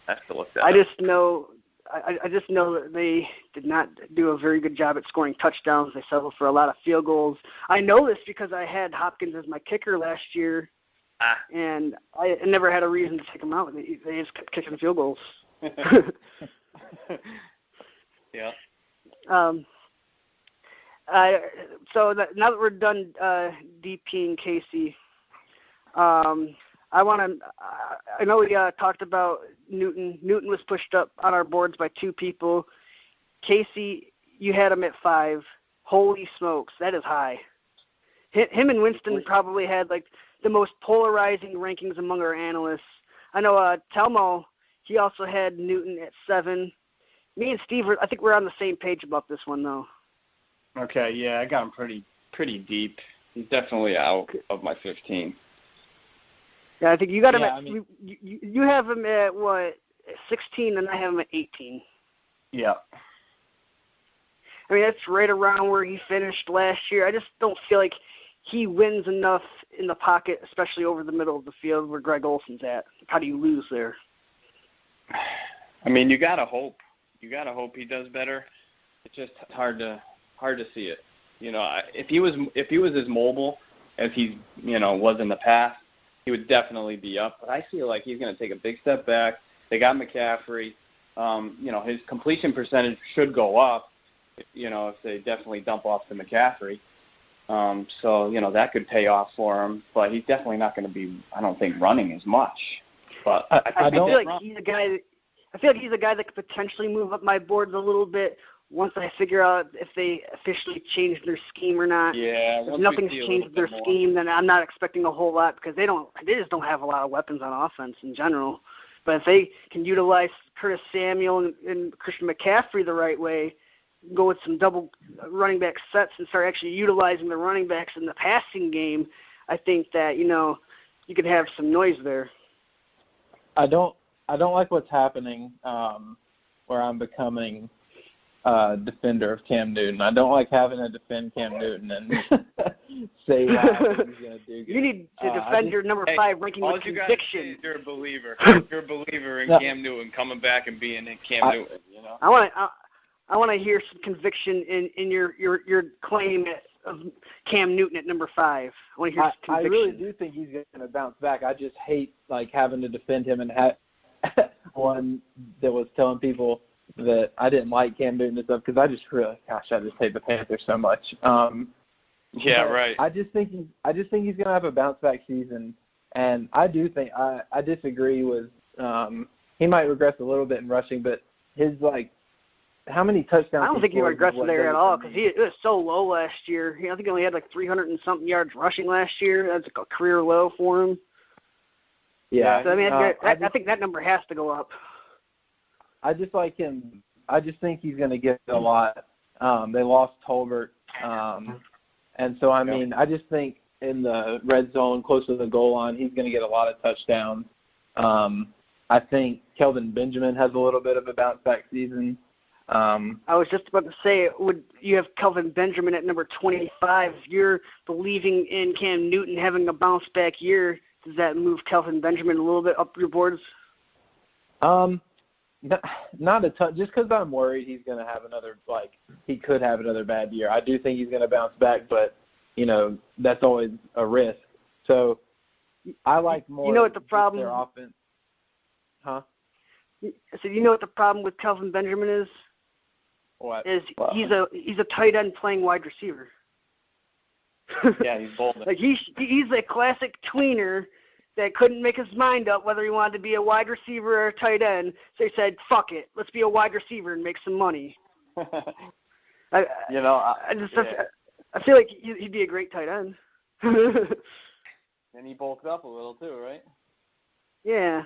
I have to look that up. I just know that they did not do a very good job at scoring touchdowns. They settled for a lot of field goals. I know this because I had Hopkins as my kicker last year, and I never had a reason to take him out. They just kept kicking field goals. Yeah. So now that we're done DPing Casey, I know we talked about Newton. Newton was pushed up on our boards by 2 people. Casey, you had him at 5. Holy smokes, that is high. Him and Winston probably had like the most polarizing rankings among our analysts. I know Telmo, he also had Newton at 7. Me and Steve, I think we're on the same page about this one though. Okay, yeah, I got him pretty deep. He's definitely out of my 15. Yeah, I think you got him you have him at, 16, and I have him at 18. Yeah. I mean, that's right around where he finished last year. I just don't feel like he wins enough in the pocket, especially over the middle of the field where Greg Olson's at. How do you lose there? I mean, you got to hope. You got to hope he does better. It's just hard to see it. If he was as mobile as he, was in the past, he would definitely be up. But I feel like he's going to take a big step back. They got McCaffrey. His completion percentage should go up, if they definitely dump off to McCaffrey. So that could pay off for him. But he's definitely not going to be, I don't think, running as much. But I feel like he's a guy. I feel like he's a guy that could potentially move up my boards a little bit once I figure out if they officially changed their scheme or not. Yeah. If nothing's changed with their scheme, then I'm not expecting a whole lot because they just don't have a lot of weapons on offense in general. But if they can utilize Curtis Samuel and Christian McCaffrey the right way, go with some double running back sets and start actually utilizing the running backs in the passing game, I think that, you could have some noise there. I don't like what's happening where I'm becoming a defender of Cam Newton. I don't like having to defend Cam Newton and say why he's going to do good. You need to defend your number 5 ranking with conviction. You're a believer. You're a believer in Cam Newton coming back and being Cam Newton. I want to hear some conviction in your claim of Cam Newton at number 5. I want to hear some conviction. I really do think he's going to bounce back. I just hate having to defend him and one that was telling people that I didn't like Cam Newton and stuff because I just hate the Panthers so much. Yeah, right. I just think he's going to have a bounce back season, and I do think I disagree with he might regress a little bit in rushing, but his how many touchdowns? I don't think he regressed there at all because it was so low last year. I think he only had 300 and something yards rushing last year. That's a career low for him. Yeah, so, I think that number has to go up. I just like him. I just think he's going to get a lot. They lost Tolbert, and so I just think in the red zone, close to the goal line, he's going to get a lot of touchdowns. I think Kelvin Benjamin has a little bit of a bounce back season. I was just about to say, would you have Kelvin Benjamin at number 25? If you're believing in Cam Newton having a bounce back year, does that move Kelvin Benjamin a little bit up your boards? Not a ton, just because I'm worried he's going to have he could have another bad year. I do think he's going to bounce back, but, that's always a risk. So I like more what the problem, their offense. Huh? So you know what the problem with Kelvin Benjamin is? What? He's a tight end playing wide receiver. Yeah, he's bold. He's a classic tweener that couldn't make his mind up whether he wanted to be a wide receiver or a tight end. So he said, "Fuck it, let's be a wide receiver and make some money." I feel like he'd be a great tight end. And he bulked up a little too, right? Yeah.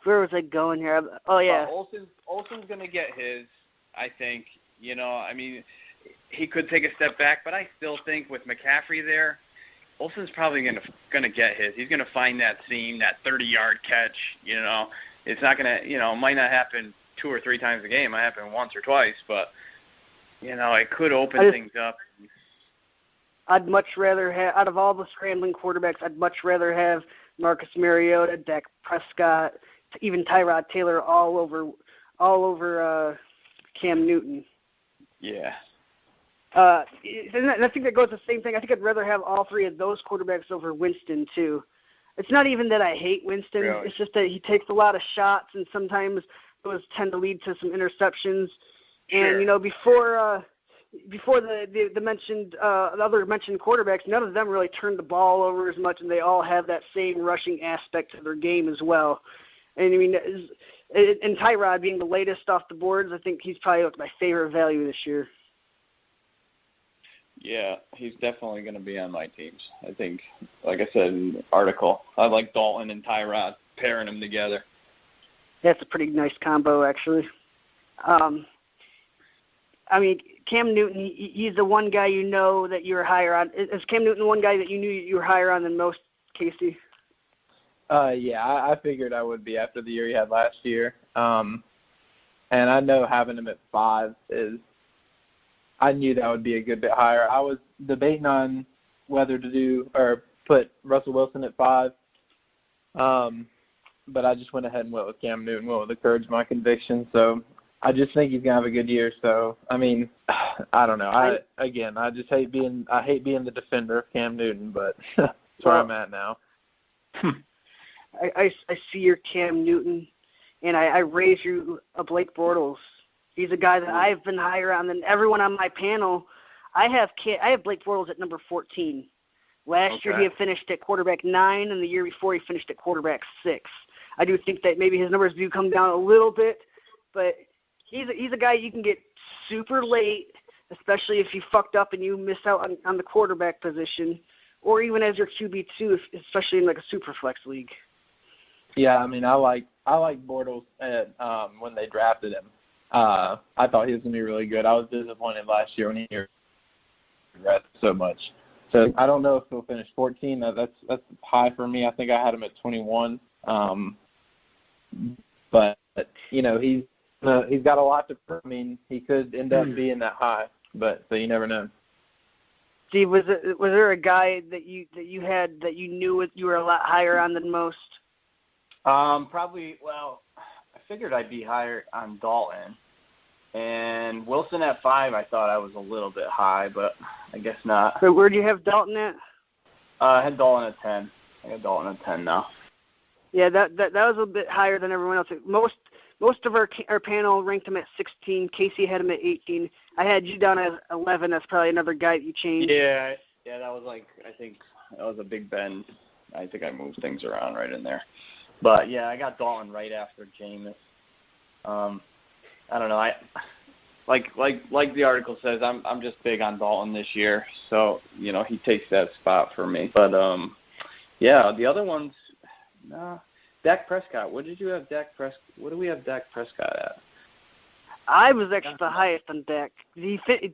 Where was I going here? Oh yeah. Olsen's gonna get his. I think. He could take a step back, but I still think with McCaffrey there, Olsen's probably gonna get his. He's gonna find that seam, that 30-yard catch. It's not gonna. It might not happen 2 or 3 times a game. It might happen once or twice, but it could open things up. I'd much rather have, out of all the scrambling quarterbacks, I'd much rather have Marcus Mariota, Dak Prescott, even Tyrod Taylor all over Cam Newton. Yeah. And I think that goes the same thing. I think I'd rather have all 3 of those quarterbacks over Winston too. It's not even that I hate Winston. Really? It's just that he takes a lot of shots, and sometimes those tend to lead to some interceptions. Sure. And before the mentioned the other mentioned quarterbacks, none of them really turned the ball over as much, and they all have that same rushing aspect to their game as well. And and Tyrod being the latest off the boards, I think he's probably my favorite value this year. Yeah, he's definitely going to be on my teams. I think, like I said in the article, I like Dalton and Tyrod, pairing them together. That's a pretty nice combo, actually. Cam Newton, he's the one guy that you were higher on. Is Cam Newton one guy that you knew you were higher on than most, Casey? Yeah, I figured I would be after the year he had last year. And I know having him at 5 I knew that would be a good bit higher. I was debating on whether to do or put Russell Wilson at 5. But I just went ahead and went with Cam Newton, went with the courage of my conviction. So I just think he's going to have a good year. So, I don't know. I just hate being the defender of Cam Newton, but that's where I'm at now. I see your Cam Newton, and I raise you a Blake Bortles. He's a guy that I've been higher on than everyone on my panel. I have Blake Bortles at number 14. Last year he had finished at quarterback 9, and the year before he finished at quarterback 6. I do think that maybe his numbers do come down a little bit, but he's a guy you can get super late, especially if you fucked up and you miss out on the quarterback position, or even as your QB2, especially in a super flex league. Yeah, I I like Bortles at, when they drafted him. I thought he was going to be really good. I was disappointed last year when he regrets so much. So I don't know if he'll finish 14. That's high for me. I think I had him at 21. But you know, he's got a lot to prove. I mean, he could end up being that high, but so you never know. Steve, was there a guy that you had that you knew you were a lot higher on than most? Probably. Well, I figured I'd be higher on Dalton, and Wilson at 5. I thought I was a little bit high, but I guess not. So where'd you have Dalton at? I had Dalton at 10. I got Dalton at 10 now. Yeah, that was a bit higher than everyone else. Most of our panel ranked him at 16. Casey had him at 18. I had you down at 11. That's probably another guy that you changed. Yeah, that was I think that was a big bend. I think I moved things around right in there. But yeah, I got Dalton right after Jameis. I don't know. I like the article says, I'm just big on Dalton this year. So, you know, he takes that spot for me. But yeah, the other ones, no. Dak Prescott. What did you have Dak Prescott? What do we have Dak Prescott at? I was actually the highest on Dak.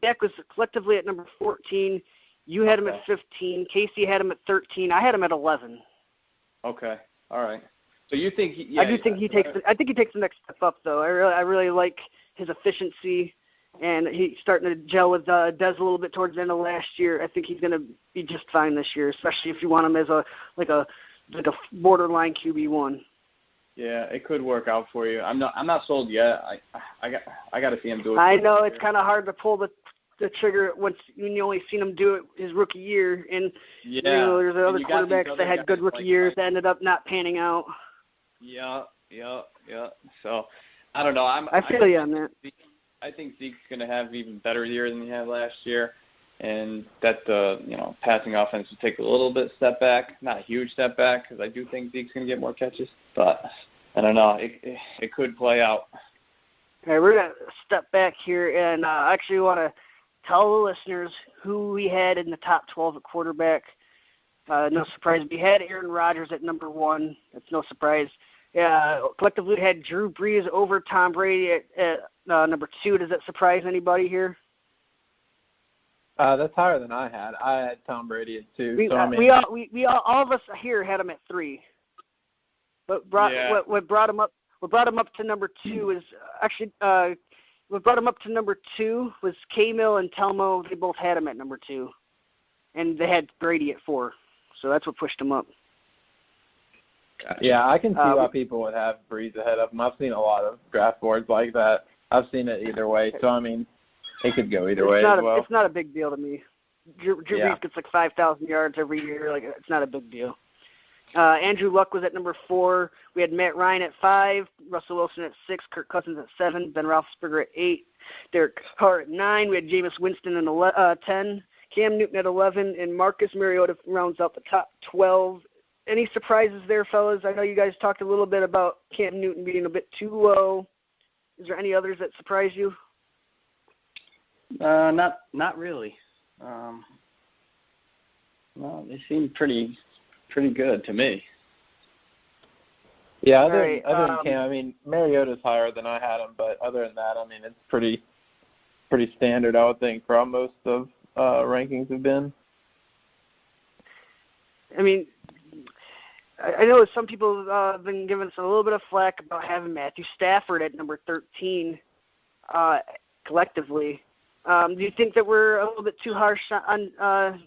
Dak was collectively at number 14. You had him at 15. Casey had him at 13. I had him at 11. Okay. All right. So you think I think he takes the next step up though. I really like his efficiency, and he's starting to gel with Dez a little bit towards the end of last year. I think he's going to be just fine this year, especially if you want him as a borderline QB1. Yeah, it could work out for you. I'm not sold yet. I got to see him do it. I know it's kind of hard to pull the trigger once you only seen him do it his rookie year, and yeah, there's other quarterbacks that had good rookie years that ended up not panning out. Yeah. So I don't know. I feel you on that. I think Zeke's going to have an even better year than he had last year, and that the passing offense will take a little bit step back, not a huge step back, because I do think Zeke's going to get more catches. But I don't know. It could play out. All right, we're going to step back here, and I actually want to tell the listeners who we had in the top 12 at quarterback. No surprise. We had Aaron Rodgers at number 1. That's no surprise. Collectively, we had Drew Brees over Tom Brady at number 2. Does that surprise anybody here? That's higher than I had. I had Tom Brady at 2. We all of us here had him at 3. But what brought him up to number 2 is actually what brought him up to number 2 was K-Mill and Telmo. They both had him at number 2, and they had Brady at 4. So that's what pushed him up. Yeah, I can see why people would have Brees ahead of him. I've seen a lot of draft boards like that. I've seen it either way. So, I mean, it could go either way as well. It's not a big deal to me. Drew Brees gets like 5,000 yards every year. Like, it's not a big deal. Andrew Luck was at number 4. We had Matt Ryan at 5, Russell Wilson at 6, Kirk Cousins at 7, Ben Roethlisberger at 8, Derek Carr at 9. We had Jameis Winston at 10, Cam Newton at 11, and Marcus Mariota rounds out the top 12. Any surprises there, fellas? I know you guys talked a little bit about Cam Newton being a bit too low. Is there any others that surprise you? Not really. No, they seem pretty good to me. Yeah, other than Cam, I mean, Mariota's higher than I had him, but other than that, I mean, it's pretty standard, I would think, for how most of rankings have been. I mean, I know some people have been giving us a little bit of flack about having Matthew Stafford at number 13 collectively. Do you think that we're a little bit too harsh on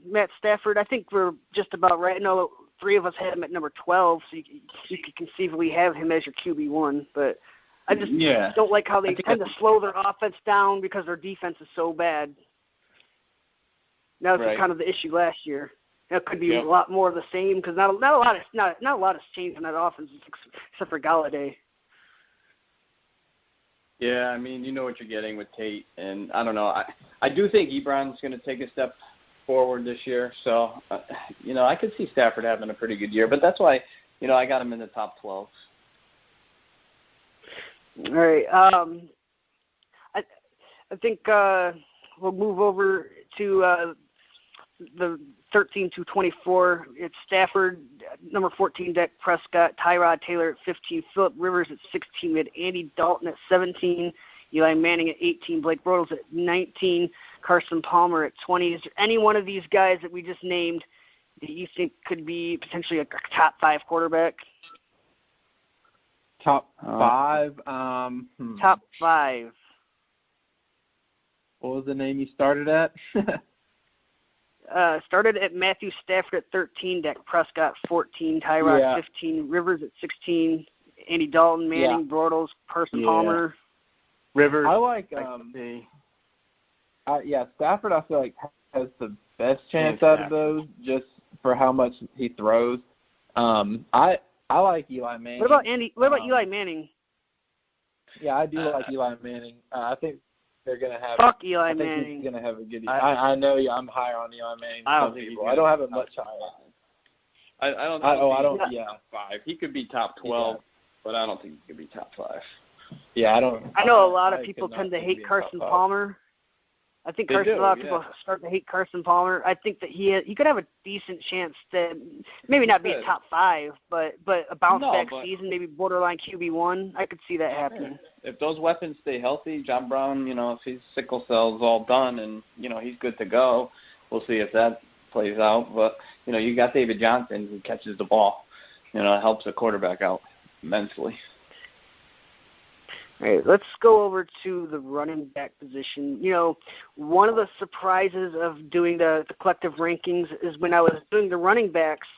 Matt Stafford? I think we're just about right. I know 3 of us had him at number 12, so you could conceivably have him as your QB1. But I just don't like how they tend to slow their offense down because their defense is so bad. That was kind of the issue last year. It could be a lot more of the same because not a lot has changed in that offense except for Galladay. Yeah, I mean, you know what you're getting with Tate, and I don't know. I do think Ebron's going to take a step forward this year, so I could see Stafford having a pretty good year, but that's why I got him in the top 12. All right, I think we'll move over to the 13 to 24. It's Stafford, number 14, Dak Prescott, Tyrod Taylor at 15, Phillip Rivers at 16, we had Andy Dalton at 17, Eli Manning at 18, Blake Bortles at 19, Carson Palmer at 20. Is there any one of these guys that we just named that you think could be potentially a top 5 quarterback? Top 5? Top 5. What was the name you started at? Started at Matthew Stafford at 13, Dak Prescott 14, Tyrod 15, Rivers at 16, Andy Dalton, Manning, Bortles, Carson Palmer. Rivers. I like Stafford I feel like has the best chance out of those just for how much he throws. I like Eli Manning. What about Eli Manning? Yeah, I do like Eli Manning. I think they're going to have Fuck Eli I think Manning. he's going to have a good year. I know I'm higher on Eli Manning. I don't think I don't have it much higher. I don't think top 5. He could be top 12, but I don't think he could be top 5. Yeah, I don't. I know a lot of people tend to hate Carson Palmer. I think a lot of people start to hate Carson Palmer. I think that he could have a decent chance to maybe not be a top 5, but a bounce back season, maybe borderline QB1. I could see that happening. Yeah. If those weapons stay healthy, John Brown, if his sickle cell's all done and he's good to go, we'll see if that plays out. But you got David Johnson who catches the ball. It helps a quarterback out immensely. All right, let's go over to the running back position. One of the surprises of doing the collective rankings is when I was doing the running backs,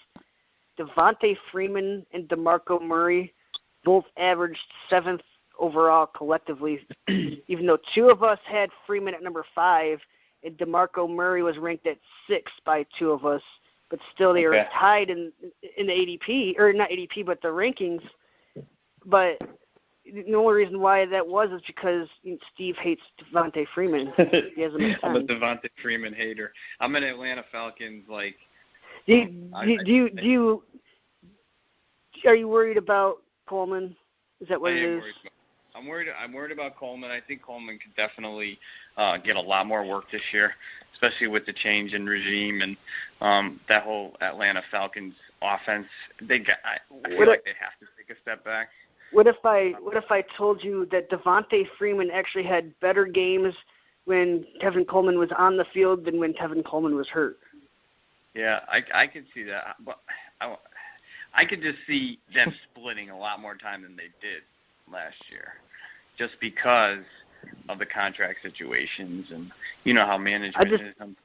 Devontae Freeman and DeMarco Murray both averaged 7th overall collectively, even though 2 of us had Freeman at number 5 and DeMarco Murray was ranked at 6 by 2 of us, but still they were tied in the ADP, or not ADP, but the rankings. But the only reason why that was is because Steve hates Devontae Freeman. He has him at 10. I'm a Devontae Freeman hater. I'm an Atlanta Falcons are you worried about Coleman? Is that what it is? I'm worried about Coleman. I think Coleman could definitely get a lot more work this year, especially with the change in regime and that whole Atlanta Falcons offense. I feel like they have to take a step back. What if I told you that Devontae Freeman actually had better games when Tevin Coleman was on the field than when Tevin Coleman was hurt? Yeah, I could see that, but I could just see them splitting a lot more time than they did last year, just because of the contract situations and how management is and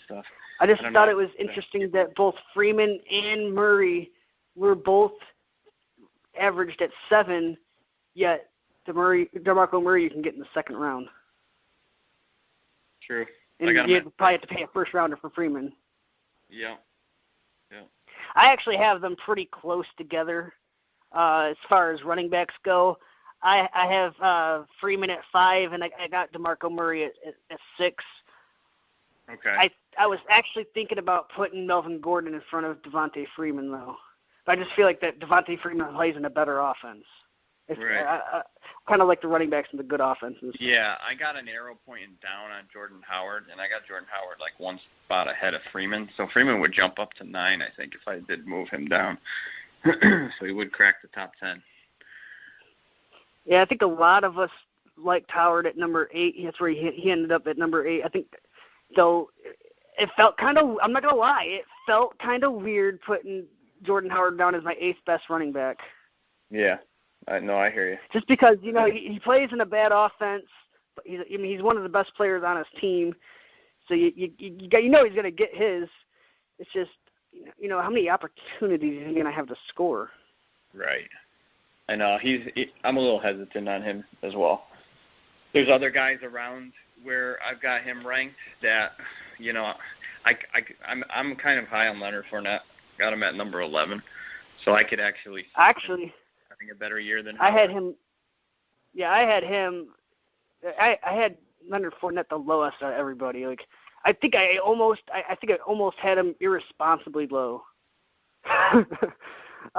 stuff. I just thought it was interesting that both Freeman and Murray were both averaged at 7, yet DeMarco Murray you can get in the second round. True. And you probably have to pay a first rounder for Freeman. Yeah. I actually have them pretty close together as far as running backs go. I have Freeman at 5, and I got DeMarco Murray at 6. Okay. I was actually thinking about putting Melvin Gordon in front of Devontae Freeman, though. But I just feel like that Devontae Freeman plays in a better offense. Right. I kind of like the running backs in the good offenses. Yeah, I got an arrow pointing down on Jordan Howard, and I got Jordan Howard one spot ahead of Freeman. So Freeman would jump up to 9, I think, if I did move him down. So he would crack the top 10. Yeah, I think a lot of us liked Howard at number 8. That's where he ended up at number 8. I think, though, it felt kind of, I'm not going to lie, it felt kind of weird putting Jordan Howard down as my 8th best running back. Yeah. I hear you. Just because, he plays in a bad offense. But he's one of the best players on his team. So he's going to get his. It's just, how many opportunities is he going to have to score? Right. I know. I'm a little hesitant on him as well. There's other guys around where I've got him ranked that, I'm kind of high on Leonard Fournette. Got him at number 11. So I could actually having a better year than Howard. I had him. Yeah, I had him. I had Leonard Fournette the lowest out of everybody. I think I almost had him irresponsibly low. I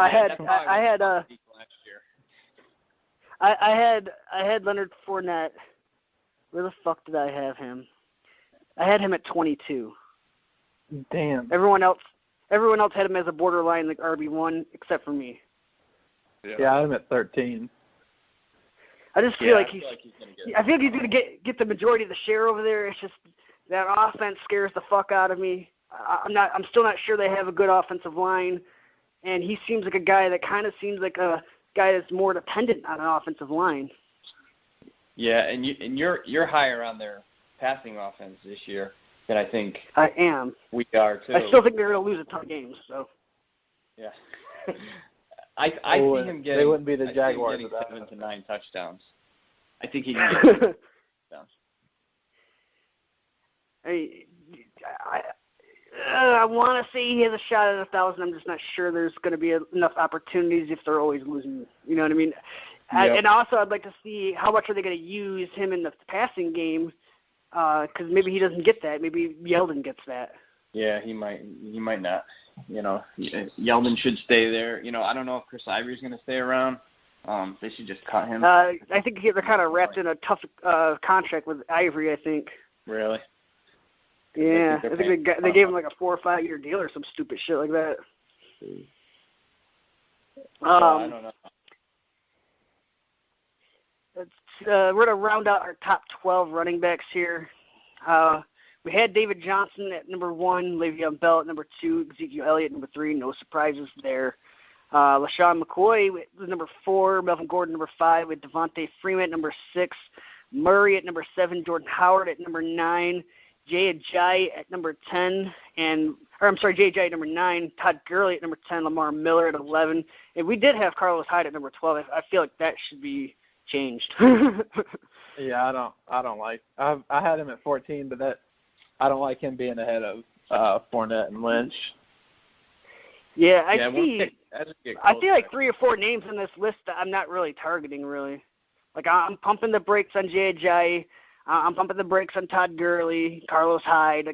had Leonard Fournette. Where the fuck did I have him? I had him at 22. Damn. Everyone else had him as a borderline like RB1 except for me. Yeah, I had him at 13. I just feel like he's gonna going to get the majority of the share over there. It's just that offense scares the fuck out of me. I'm still not sure they have a good offensive line, and he seems like a guy that kind of seems like a guy that's more dependent on an offensive line. Yeah, and you're higher on their passing offense this year than I think I am. we are too. I still think they're going to lose a ton of games. So. Yeah. I see him getting. They wouldn't be the Jaguars getting without 7 to 9 touchdowns. I think he can get touchdowns. I want to say he has a shot at 1,000. I'm just not sure there's going to be enough opportunities if they're always losing. You know what I mean? Yep. And also, I'd like to see how much are they going to use him in the passing game, because maybe he doesn't get that. Maybe Yeldon gets that. Yeah, he might not. You know, Yeldon should stay there. You know, I don't know if Chris Ivory's going to stay around. They should just cut him. I think they're kind of wrapped in a tough contract with Ivory, I think. Really? Yeah, I think they gave him like a 4 or 5 year deal or some stupid shit like that. I don't know. We're going to round out our top 12 running backs here. We had David Johnson at number 1, Le'Veon Bell at number 2, Ezekiel Elliott at number 3. No surprises there. LaShawn McCoy was number 4, Melvin Gordon number 5, with Devontae Freeman at number 6, Murray at number 7, Jordan Howard at number 9, Jay Ajayi at number 10, Jay Ajayi at number 9, Todd Gurley at number 10, Lamar Miller at 11, and we did have Carlos Hyde at number 12. I feel like that should be changed. Yeah, I don't like. I had him at 14, but I don't like him being ahead of Fournette and Lynch. Yeah, I feel like 3 or 4 names in this list that I'm not really targeting, really. Like, I'm pumping the brakes on Jay Ajayi. I'm pumping the brakes on Todd Gurley, Carlos Hyde,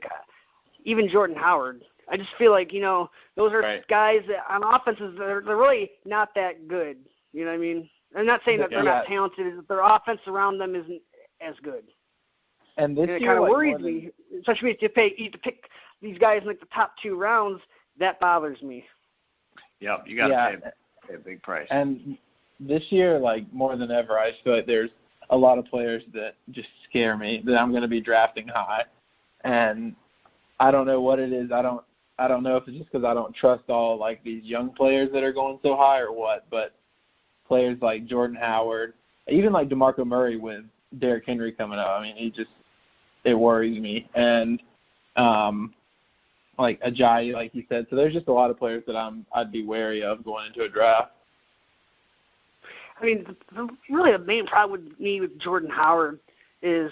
even Jordan Howard. I just feel like, you know, those are guys that on offenses, they're really not that good. You know what I mean? I'm not saying that they're not talented. Their offense around them isn't as good. And this it year, kind of worries me, especially if you pick these guys in like the top 2 rounds. That bothers me. Yep, you got to pay a big price. And this year, like more than ever, I just feel like there's a lot of players that just scare me that I'm going to be drafting high, and I don't know what it is. I don't know if it's just because I don't trust all like these young players that are going so high or what, but players like Jordan Howard, even like DeMarco Murray with Derrick Henry coming up. I mean, it worries me. And like Ajayi, like you said. So there's just a lot of players that I'd be wary of going into a draft. I mean, really the main problem with me with Jordan Howard is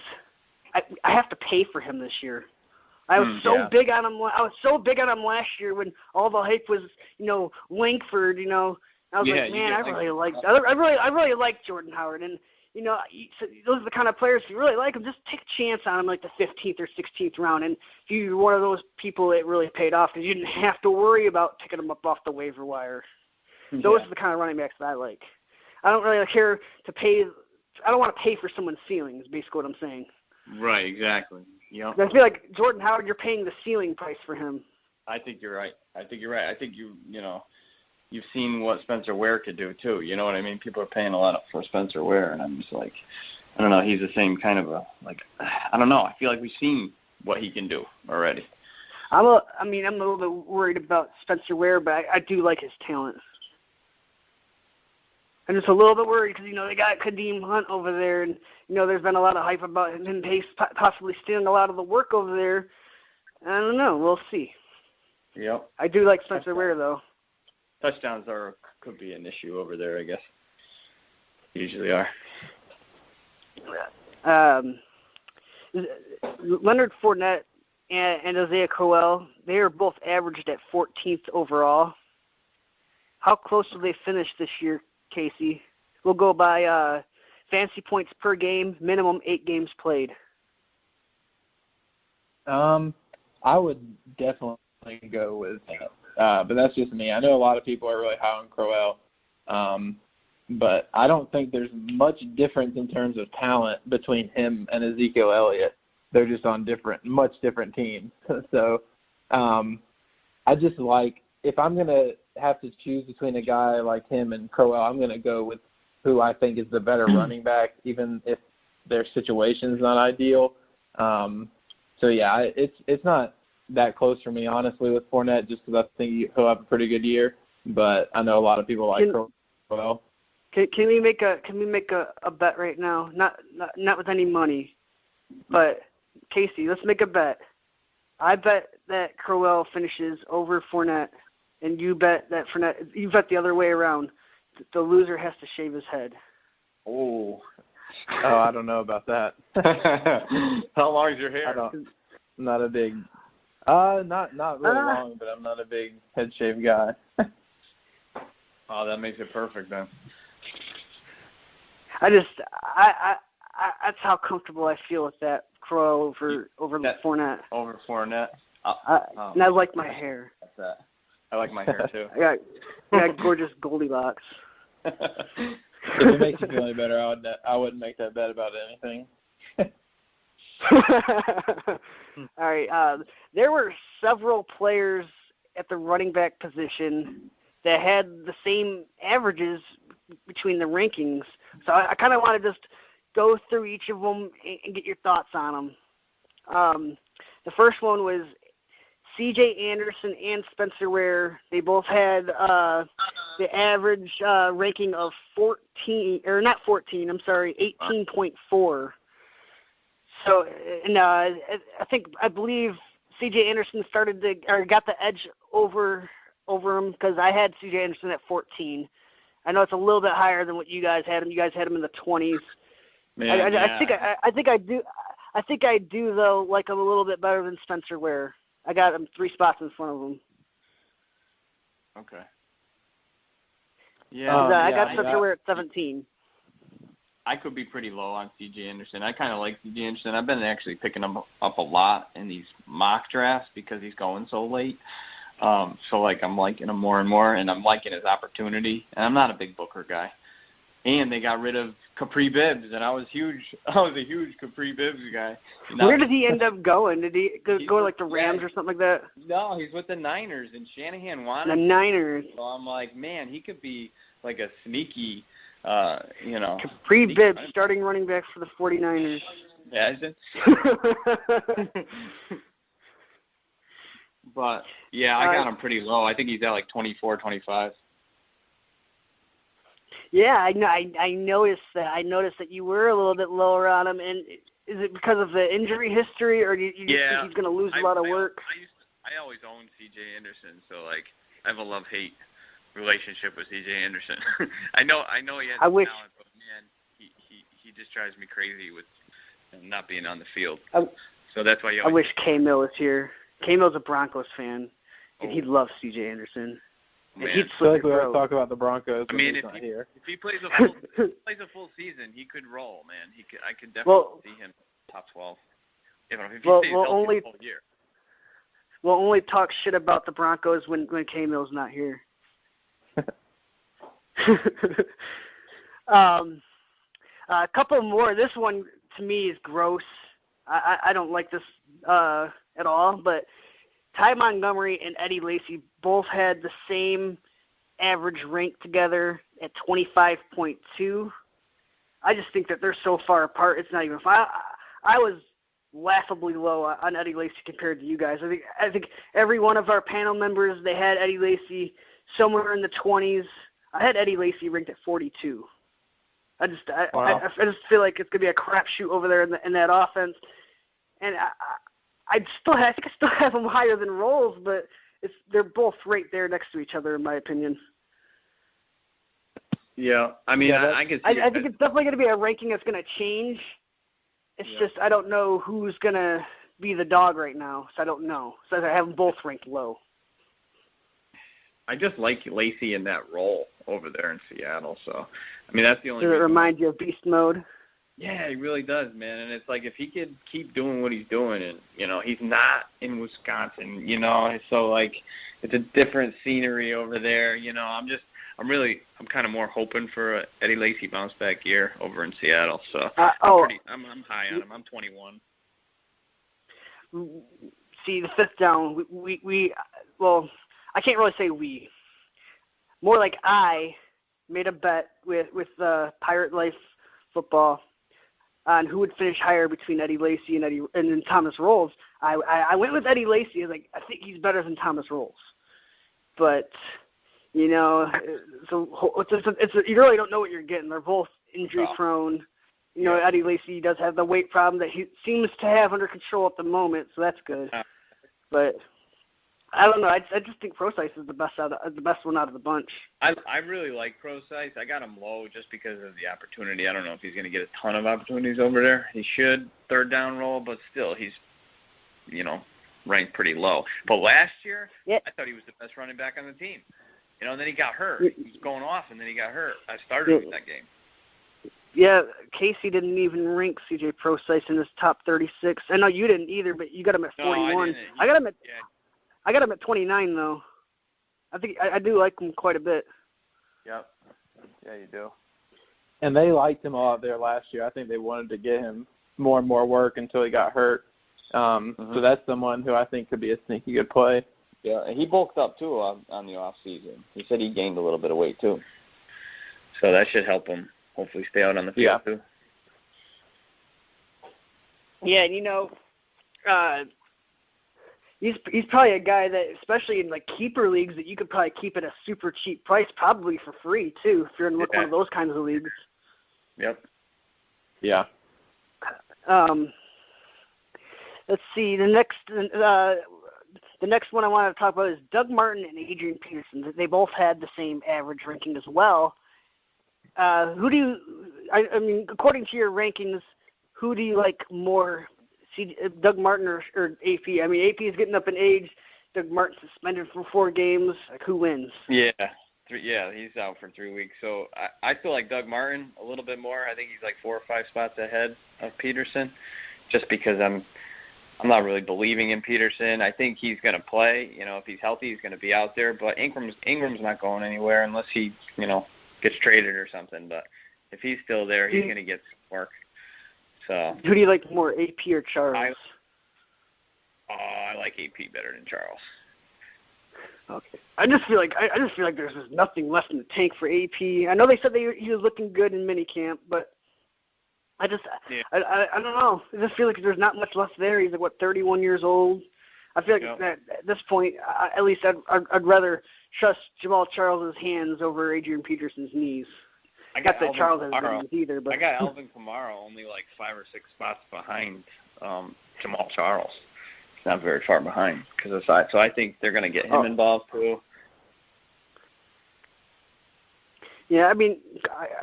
I have to pay for him this year. I was so big on him. I was so big on him last year when all the hype was, you know, Langford. You know, I was like, man, I really like Jordan Howard, and you know, those are the kind of players, if you really like them, just take a chance on them like the 15th or 16th round. And if you're one of those people, it really paid off because you didn't have to worry about picking them up off the waiver wire. Those are the kind of running backs that I like. I don't really care to pay. I don't want to pay for someone's ceiling is basically what I'm saying. Right, exactly. Yep. I feel like Jordan Howard, you're paying the ceiling price for him. I think you're right. I think you've seen what Spencer Ware could do too. You know what I mean? People are paying a lot for Spencer Ware, and I'm just like, I don't know. He's the same kind of I don't know. I feel like we've seen what he can do already. I'm a little bit worried about Spencer Ware, but I do like his talent. I'm just a little bit worried because, you know, they got Kadeem Hunt over there, and, you know, there's been a lot of hype about him possibly stealing a lot of the work over there. I don't know. We'll see. Yep. I do like Spencer Ware, though. Touchdowns could be an issue over there, I guess. Usually are. Leonard Fournette and Isaiah Crowell, they are both averaged at 14th overall. How close will they finish this year, Casey? We'll go by fantasy points per game, minimum 8 games played. I would definitely go with that. But that's just me. I know a lot of people are really high on Crowell. But I don't think there's much difference in terms of talent between him and Ezekiel Elliott. They're just on much different teams. So I just like, if I'm going to have to choose between a guy like him and Crowell, I'm going to go with who I think is the better running back, even if their situation's not ideal. So, yeah, it's not that close for me, honestly, with Fournette, just because I think he'll have a pretty good year. But I know a lot of people like Crowell. Can we make a bet right now? Not with any money, but Casey, let's make a bet. I bet that Crowell finishes over Fournette, and you bet that Fournette. You bet the other way around. The loser has to shave his head. Oh, I don't know about that. How long is your hair? I'm not a big. Not really long, but I'm not a big head shave guy. Oh, that makes it perfect then. I that's how comfortable I feel with that Crowell over Fournette. Over Fournette. And I like my hair. That's that. I like my hair too. I got gorgeous Goldilocks. If it makes you feel any better, I wouldn't make that bet about anything. All right. There were several players at the running back position that had the same averages between the rankings. So I kind of want to just go through each of them and get your thoughts on them. The first one was C.J. Anderson and Spencer Ware. They both had the average ranking of 18.4. So, and I believe C.J. Anderson got the edge over him because I had C.J. Anderson at 14. I know it's a little bit higher than what you guys had him. You guys had him in the 20s. Man, I think I do though like him a little bit better than Spencer Ware. I got him 3 spots in front of him. Okay. Yeah. I got Spencer Ware at 17. I could be pretty low on C.J. Anderson. I kind of like C.J. Anderson. I've been actually picking him up a lot in these mock drafts because he's going so late. So, I'm liking him more and more, and I'm liking his opportunity. And I'm not a big Booker guy. And they got rid of Capri Bibbs, and I was a huge Capri Bibbs guy. Where did he end up going? Did he go like the Rams or something like that? No, he's with the Niners, and Shanahan wanted the Niners. So I'm like, man, he could be like a sneaky, Capri Bibbs, starting running back for the 49ers. Yeah, but, yeah, I got him pretty low. I think he's at like 24, 25. Yeah, I noticed that. I noticed that you were a little bit lower on him. And is it because of the injury history, or do you think he's going to lose a lot of work? I always owned C.J. Anderson, so I have a love-hate relationship with C.J. Anderson. I know he has talent, but man, he just drives me crazy with not being on the field. So that's why I wish K-Mill was here. K-Mill's a Broncos fan, and he loves C.J. Anderson. Man. He'd I feel like we always talk about the Broncos. I mean, if he plays a full season, he could roll, man. I could definitely see him top 12. If he stays healthy the whole year. We'll only talk shit about the Broncos when K-Mill's not here. A couple more. This one to me is gross. I don't like this at all, but Ty Montgomery and Eddie Lacy both had the same average rank together at 25.2. I just think that they're so far apart. It's not even fun. I was laughably low on Eddie Lacy compared to you guys. I think every one of our panel members, they had Eddie Lacy somewhere in the 20s. I had Eddie Lacy ranked at 42. I just feel like it's gonna be a crapshoot over there in that offense, and I still have them higher than Rolls, but they're both right there next to each other in my opinion. Yeah, I mean, I can see I think it's definitely going to be a ranking that's going to change. It's just I don't know who's going to be the dog right now, so I don't know. So I have them both ranked low. I just like Lacy in that role over there in Seattle. So, I mean, that's the only Does it reason. remind you of Beast Mode? Yeah, he really does, man. And it's like if he could keep doing what he's doing, and he's not in Wisconsin, so it's a different scenery over there. I'm kind of more hoping for a Eddie Lacy bounce back year over in Seattle. So I'm high on him. I'm 21. see, the fifth down, we well, I can't really say we. More like I made a bet with Pirate Life Football on who would finish higher between Eddie Lacy and then Thomas Rolls. I went with Eddie Lacy. I was like, I think he's better than Thomas Rolls. But, you know, you really don't know what you're getting. They're both injury prone. You know, Eddie Lacy does have the weight problem that he seems to have under control at the moment, so that's good. But I don't know. I just think Prosise is the best one out of the bunch. I really like Prosise. I got him low just because of the opportunity. I don't know if he's going to get a ton of opportunities over there. He should third down role, but still he's, you know, ranked pretty low. But last year, I thought he was the best running back on the team. You know, and then he got hurt. He was going off, and then he got hurt. I started with that game. Yeah, Casey didn't even rank C.J. Prosise in his top 36. I know you didn't either, but you got him at 41. No, I didn't. I got him at 29 though. I think I do like him quite a bit. Yep. Yeah, you do. And they liked him all out there last year. I think they wanted to get him more and more work until he got hurt. So that's someone who I think could be a sneaky good play. Yeah, and he bulked up too on the off season. He said he gained a little bit of weight too. So that should help him hopefully stay out on the field too. Yeah, and you know, he's probably a guy that, especially in like keeper leagues, that you could probably keep at a super cheap price, probably for free too, if you're in one of those kinds of leagues. Yep. Yeah. Let's see. The next one I want to talk about is Doug Martin and Adrian Peterson. They both had the same average ranking as well. Who do you? I mean, according to your rankings, who do you like more? Doug Martin or AP? I mean, AP is getting up in age. Doug Martin suspended for 4 games. Like, who wins? Yeah, he's out for 3 weeks. So I feel like Doug Martin a little bit more. I think he's like 4 or 5 spots ahead of Peterson, just because I'm not really believing in Peterson. I think he's going to play. You know, if he's healthy, he's going to be out there. But Ingram's not going anywhere unless he, you know, gets traded or something. But if he's still there, he's going to get some work. So who do you like more, AP or Charles? I like AP better than Charles. Okay. I just feel like there's just nothing left in the tank for AP. I know they said he was looking good in minicamp, but I don't know. I just feel like there's not much left there. He's like 31 years old. I feel like that at this point, at least I'd rather trust Jamal Charles' hands over Adrian Peterson's knees. I got that Charles has knees either, but I got Alvin Kamara only like 5 or 6 spots behind Jamal Charles. It's not very far behind so I think they're going to get him involved too. Yeah, I mean,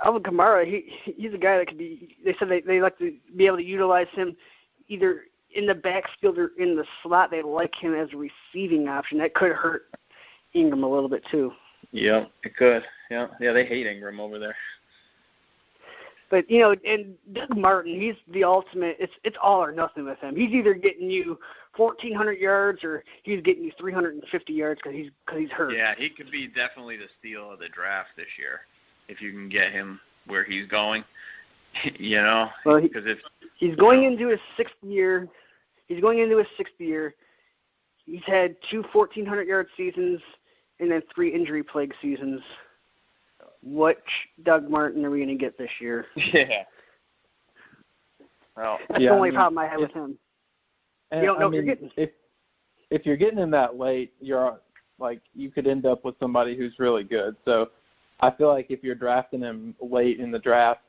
Alvin Kamara, he's a guy that could be. They said they like to be able to utilize him either in the backfield or in the slot. They like him as a receiving option. That could hurt Ingram a little bit too. Yeah, it could. Yeah, they hate Ingram over there. But, you know, and Doug Martin, he's the ultimate. It's all or nothing with him. He's either getting you 1,400 yards or he's getting you 350 yards because he's hurt. Yeah, he could be definitely the steal of the draft this year if you can get him where he's going. You know, well, because he's going into his 6th year. He's had 2 1,400-yard seasons and then 3 injury-plagued seasons. Which Doug Martin are we going to get this year? Yeah. Well, that's the only problem I have with him. And you don't know what you're getting. If you're getting him that late, you're like you could end up with somebody who's really good. So I feel like if you're drafting him late in the draft,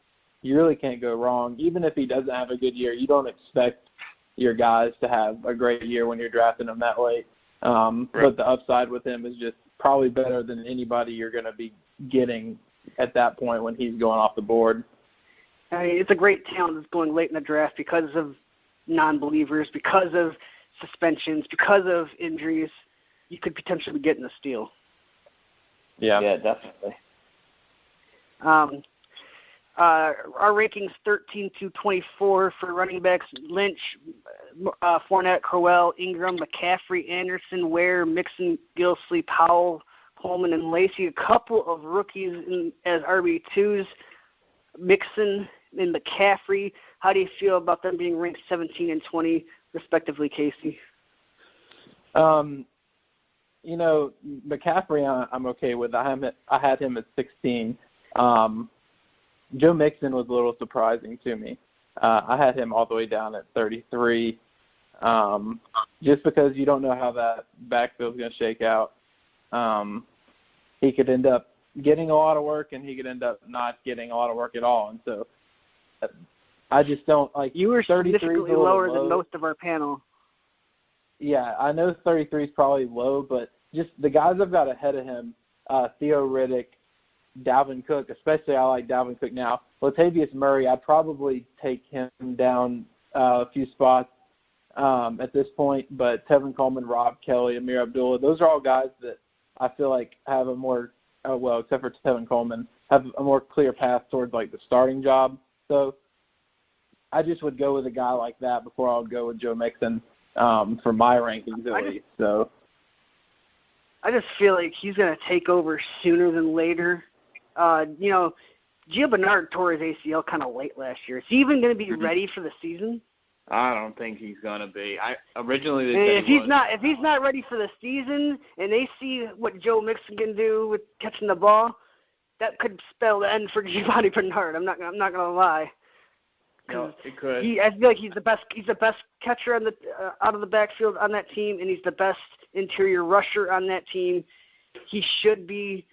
you really can't go wrong. Even if he doesn't have a good year, you don't expect your guys to have a great year when you're drafting them that late. Right. But the upside with him is just probably better than anybody you're going to be getting at that point when he's going off the board. I mean, it's a great talent that's going late in the draft because of non-believers, because of suspensions, because of injuries. You could potentially be getting a steal. Yeah, definitely. Our rankings 13 to 24 for running backs: Lynch, Fournette, Crowell, Ingram, McCaffrey, Anderson, Ware, Mixon, Gillislee, Powell, Coleman, and Lacy. A couple of rookies as RB2s, Mixon and McCaffrey. How do you feel about them being ranked 17 and 20, respectively, Casey? You know, McCaffrey, I'm okay with. I had him at 16. Joe Mixon was a little surprising to me. I had him all the way down at 33, just because you don't know how that backfield is going to shake out. He could end up getting a lot of work, and he could end up not getting a lot of work at all. And so I just don't like. You were 33 significantly lower than most of our panel. Yeah, I know 33 is probably low, but just the guys I've got ahead of him, Theo Riddick, Dalvin Cook, especially I like Dalvin Cook now. Latavius Murray, I'd probably take him down a few spots at this point, but Tevin Coleman, Rob Kelly, Amir Abdullah, those are all guys that I feel like have a more, except for Tevin Coleman, have a more clear path towards like the starting job. So I just would go with a guy like that before I would go with Joe Mixon for my rankings at least. So I just feel like he's going to take over sooner than later. You know, Gio Bernard tore his ACL kind of late last year. Is he even going to be ready for the season? I don't think he's gonna be. Originally they said if he's not ready for the season, and they see what Joe Mixon can do with catching the ball, that could spell the end for Giovanni Bernard. I'm not gonna lie. No, it could. I feel like he's the best catcher on the out of the backfield on that team, and he's the best interior rusher on that team. He should be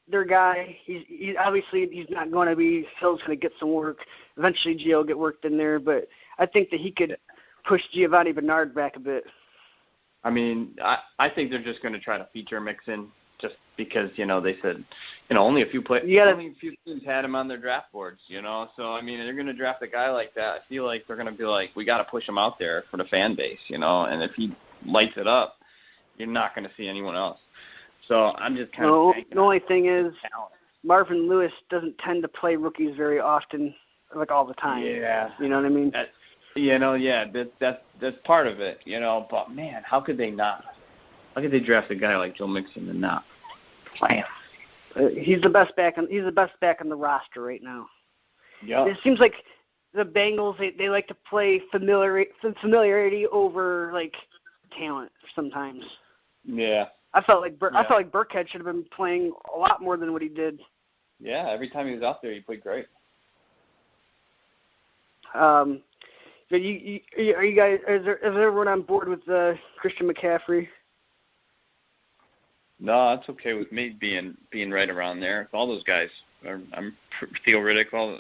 their guy. He's obviously he's not going to be. Hill's going to get some work. Eventually, Gio will get worked in there, but I think that he could push Giovanni Bernard back a bit. I mean, I think they're just going to try to feature Mixon just because, you know, they said, you know, only a few teams had him on their draft boards, you know. So, I mean, they're going to draft a guy like that. I feel like they're going to be like, we got to push him out there for the fan base, you know. And if he lights it up, you're not going to see anyone else. So I'm just kind of the only thing is Marvin Lewis doesn't tend to play rookies very often, like all the time. Yeah. You know what I mean? That's part of it, you know. But, man, how could they not? How could they draft a guy like Joe Mixon and not play him? He's the best back on the roster right now. Yeah. It seems like the Bengals they like to play familiarity over like talent sometimes. Yeah. I felt like Burkhead should have been playing a lot more than what he did. Yeah, every time he was out there, he played great. Are you guys? Is everyone on board with Christian McCaffrey? No, that's okay with me being right around there. All those guys, I'm Theo Riddick, all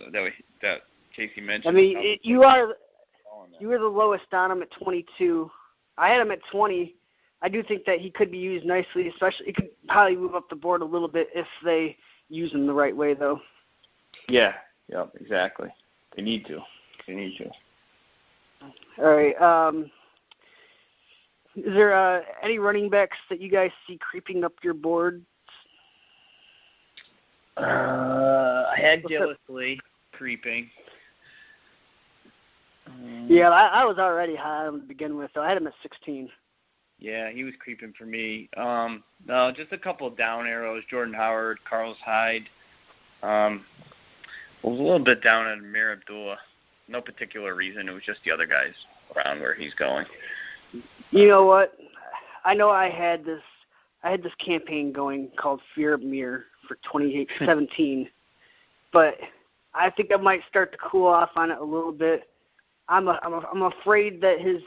that Casey mentioned. I mean, you were the lowest on him at 22. I had him at 20. I do think that he could be used nicely, especially he could probably move up the board a little bit if they use him the right way, though. Yeah, exactly. They need to. All right. Is there any running backs that you guys see creeping up your board? I had Gillislee creeping. Yeah, I was already high on him to begin with, so I had him at 16. Yeah, he was creeping for me. No, just a couple of down arrows. Jordan Howard, Carlos Hyde. I was a little bit down on Amir Abdullah. No particular reason. It was just the other guys around where he's going. You know what? I know I had this campaign going called Fear of Mir for 2017, but I think I might start to cool off on it a little bit. I'm afraid that his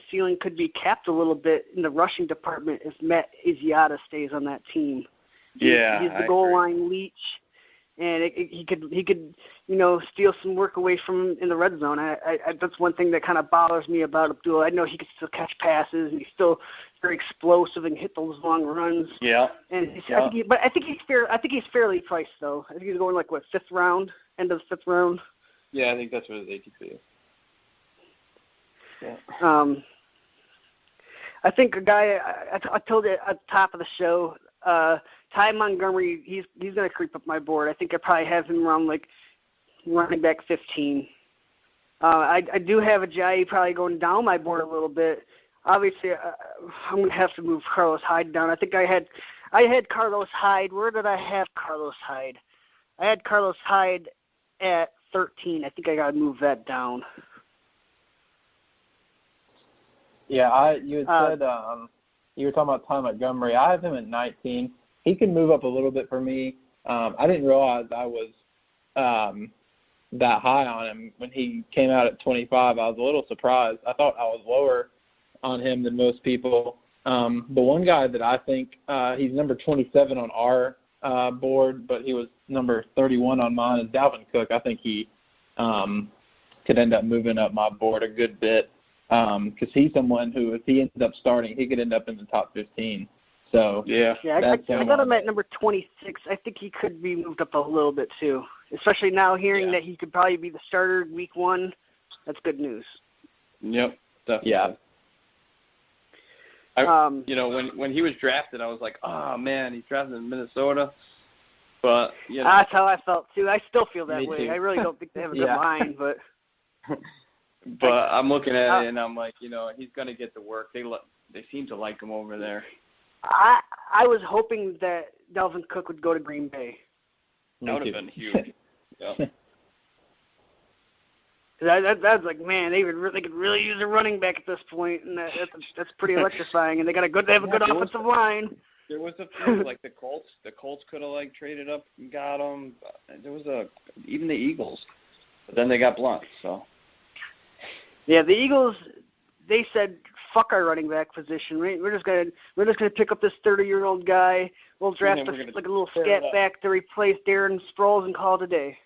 ceiling could be capped a little bit in the rushing department if Matt Asiata stays on that team. Yeah, he's the goal line leech, and he could steal some work away from him in the red zone. That's one thing that kind of bothers me about Abdullah. I know he can still catch passes, and he's still very explosive and hit those long runs. Yeah. And I think he's fairly priced though. I think he's going like fifth round, end of the fifth round. Yeah, I think that's what his ATP is. Yeah. I think a guy I told you at the top of the show, Ty Montgomery, he's going to creep up my board. I think I probably have him around like running back 15. I do have Ajayi probably going down my board a little bit. Obviously, I'm going to have to move Carlos Hyde down. I think I had Carlos Hyde. Where did I have Carlos Hyde? I had Carlos Hyde at 13. I think I got to move that down. Yeah, you had said you were talking about Ty Montgomery. I have him at 19. He can move up a little bit for me. I didn't realize I was that high on him when he came out at 25. I was a little surprised. I thought I was lower on him than most people. The one guy that I think he's number 27 on our board, but he was number 31 on mine, is Dalvin Cook. I think he could end up moving up my board a good bit because he's someone who, if he ends up starting, he could end up in the top 15. So I got him at number 26. I think he could be moved up a little bit too, especially now hearing that he could probably be the starter week 1. That's good news. Yep, definitely. Yeah. When he was drafted, I was like, oh man, he's drafted in Minnesota. But that's how I felt too. I still feel that way. Too. I really don't think they have a good line, but. But I'm looking at it and I'm like, he's gonna get to work. They seem to like him over there. I was hoping that Dalvin Cook would go to Green Bay. That would have been huge. Yeah. That's like, man, they could really use a running back at this point, and that's pretty electrifying. And they have a good offensive line. There was a few like the Colts. The Colts could have traded up and got him. There was even the Eagles, but then they got Blunt. So. Yeah, the Eagles. They said, "Fuck our running back position. Right? We're just gonna pick up this 30-year-old guy. We'll draft a little scat back to replace Darren Sproles and call it a day."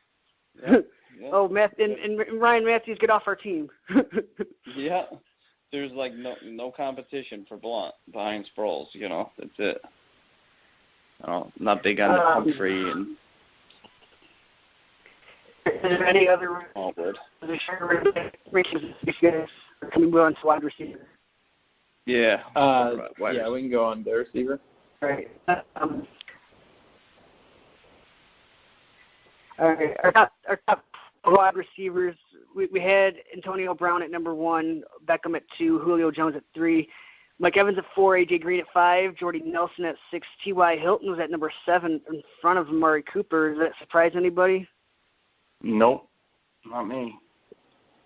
Yeah. Yeah. Oh, and Ryan Matthews, get off our team. Yeah, there's no competition for Blunt behind Sproles. That's it. Not big on the Humphrey and. Is there any other rankings you guys are coming on to wide receiver? Yeah. We can go on the receiver. All right. All right. Our top wide receivers, we had Antonio Brown at number 1, Beckham at 2, Julio Jones at 3, Mike Evans at 4, A.J. Green at 5, Jordy Nelson at 6, T.Y. Hilton was at number 7 in front of Amari Cooper. Does that surprise anybody? Nope, not me.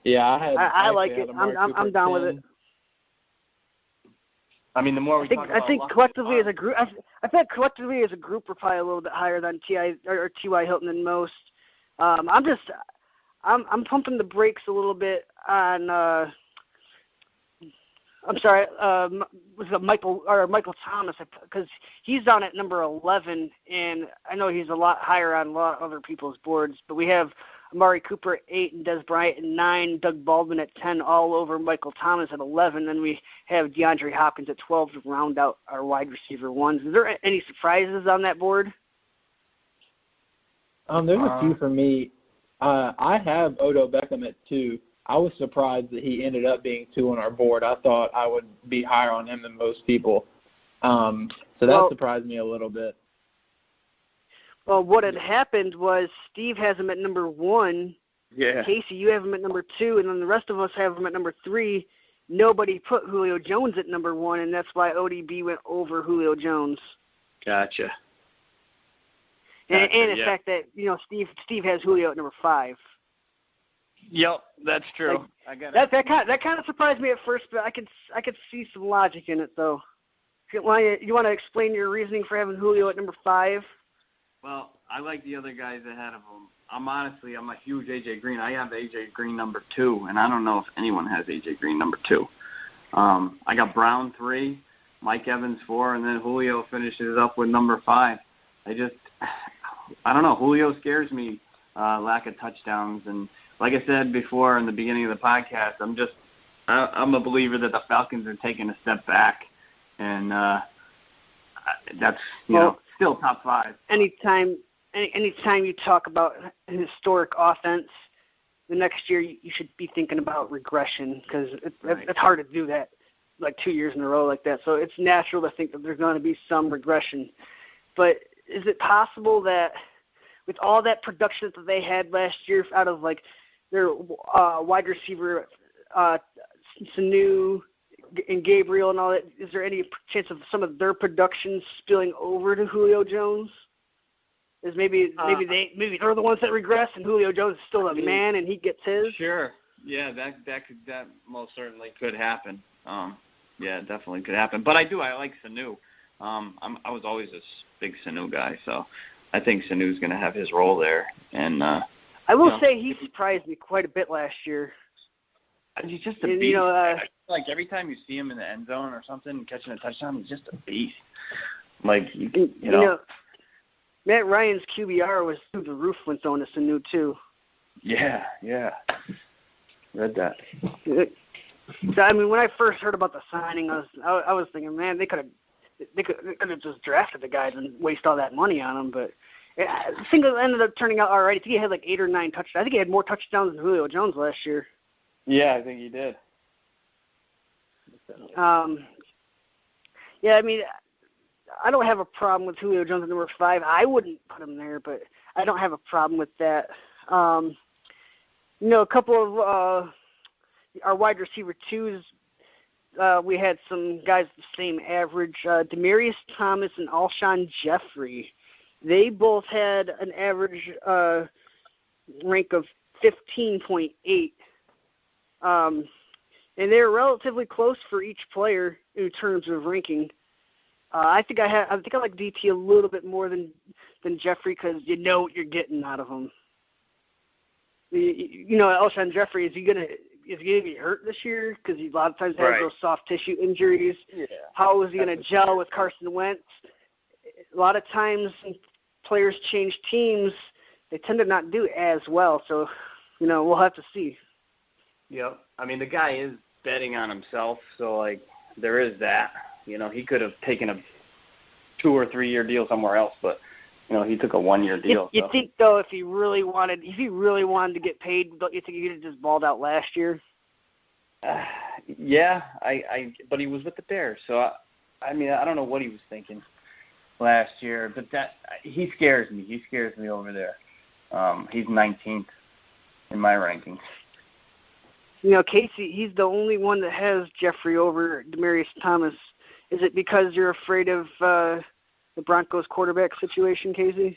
Yeah, I like it. I'm down with it. I mean, the more we talk about, I think collectively as a group, I think collectively as a group we're probably a little bit higher than T.Y. Hilton than most. I'm pumping the brakes a little bit on. Was it Michael Thomas, because he's down at number 11, and I know he's a lot higher on a lot of other people's boards. But we have Amari Cooper at 8 and Des Bryant at 9, Doug Baldwin at 10, all over Michael Thomas at 11. Then we have DeAndre Hopkins at 12 to round out our wide receiver ones. Is there any surprises on that board? There's a few for me. I have Odell Beckham at 2. I was surprised that he ended up being 2 on our board. I thought I would be higher on him than most people. So that surprised me a little bit. Well, what had happened was Steve has him at number 1. Yeah. Casey, you have him at number 2, and then the rest of us have him at number 3. Nobody put Julio Jones at number 1, and that's why ODB went over Julio Jones. Gotcha. And the fact that, Steve has Julio at number 5. Yep, that's true. That kind of surprised me at first, but I could see some logic in it though. You want to explain your reasoning for having Julio at number 5? Well, I like the other guys ahead of him. I'm a huge A.J. Green. I have A.J. Green number 2, and I don't know if anyone has A.J. Green number 2. I got Brown 3, Mike Evans 4, and then Julio finishes up with number 5. I don't know. Julio scares me, lack of touchdowns. And like I said before in the beginning of the podcast, I'm a believer that the Falcons are taking a step back. And that's, still top 5. Anytime you talk about an historic offense, the next year you should be thinking about regression because it's hard to do that like 2 years in a row like that. So it's natural to think that there's going to be some regression. But is it possible that with all that production that they had last year out of like their wide receiver Sanu and Gabriel and all that, is there any chance of some of their production spilling over to Julio Jones? Is maybe they're the ones that regress and Julio Jones is still a man and he gets his? Sure. Yeah, that most certainly could happen. Yeah, it definitely could happen. But I like Sanu. I was always a big Sanu guy, so I think Sanu's going to have his role there. And I will say he surprised me quite a bit last year. He's just a beast. You know, I feel like every time you see him in the end zone or something, catching a touchdown, he's just a beast. Like, you know. Matt Ryan's QBR was through the roof when throwing to Sanu, too. Yeah. Read that. So, I mean, when I first heard about the signing, I was thinking, man, they could have just drafted the guys and waste all that money on him. But I think it ended up turning out all right. I think he had like 8 or 9 touchdowns. I think he had more touchdowns than Julio Jones last year. Yeah, I think he did. Yeah, I mean, I don't have a problem with Julio Jones at number 5. I wouldn't put him there, but I don't have a problem with that. A couple of our wide receiver 2s, we had some guys the same average. Demaryius Thomas and Alshon Jeffrey. They both had an average rank of 15.8. And they're relatively close for each player in terms of ranking. I think I like DT a little bit more than Jeffrey because you know what you're getting out of him. Alshon Jeffrey, is he gonna get hurt this year? Because he a lot of times has those soft tissue injuries. Yeah. How is he gonna gel with Carson Wentz? A lot of times players change teams, they tend to not do as well. So, we'll have to see. Yep. I mean, the guy is betting on himself, so, like, there is that. He could have taken a 2 or 3 year deal somewhere else, but, he took a 1-year deal. You think, though, if he really wanted to get paid, don't you think he could have just balled out last year? Yeah, but he was with the Bears, so, I don't know what he was thinking last year, but he scares me. He scares me over there. He's 19th in my rankings. Casey, he's the only one that has Jeffrey over Demaryius Thomas. Is it because you're afraid of the Broncos quarterback situation, Casey?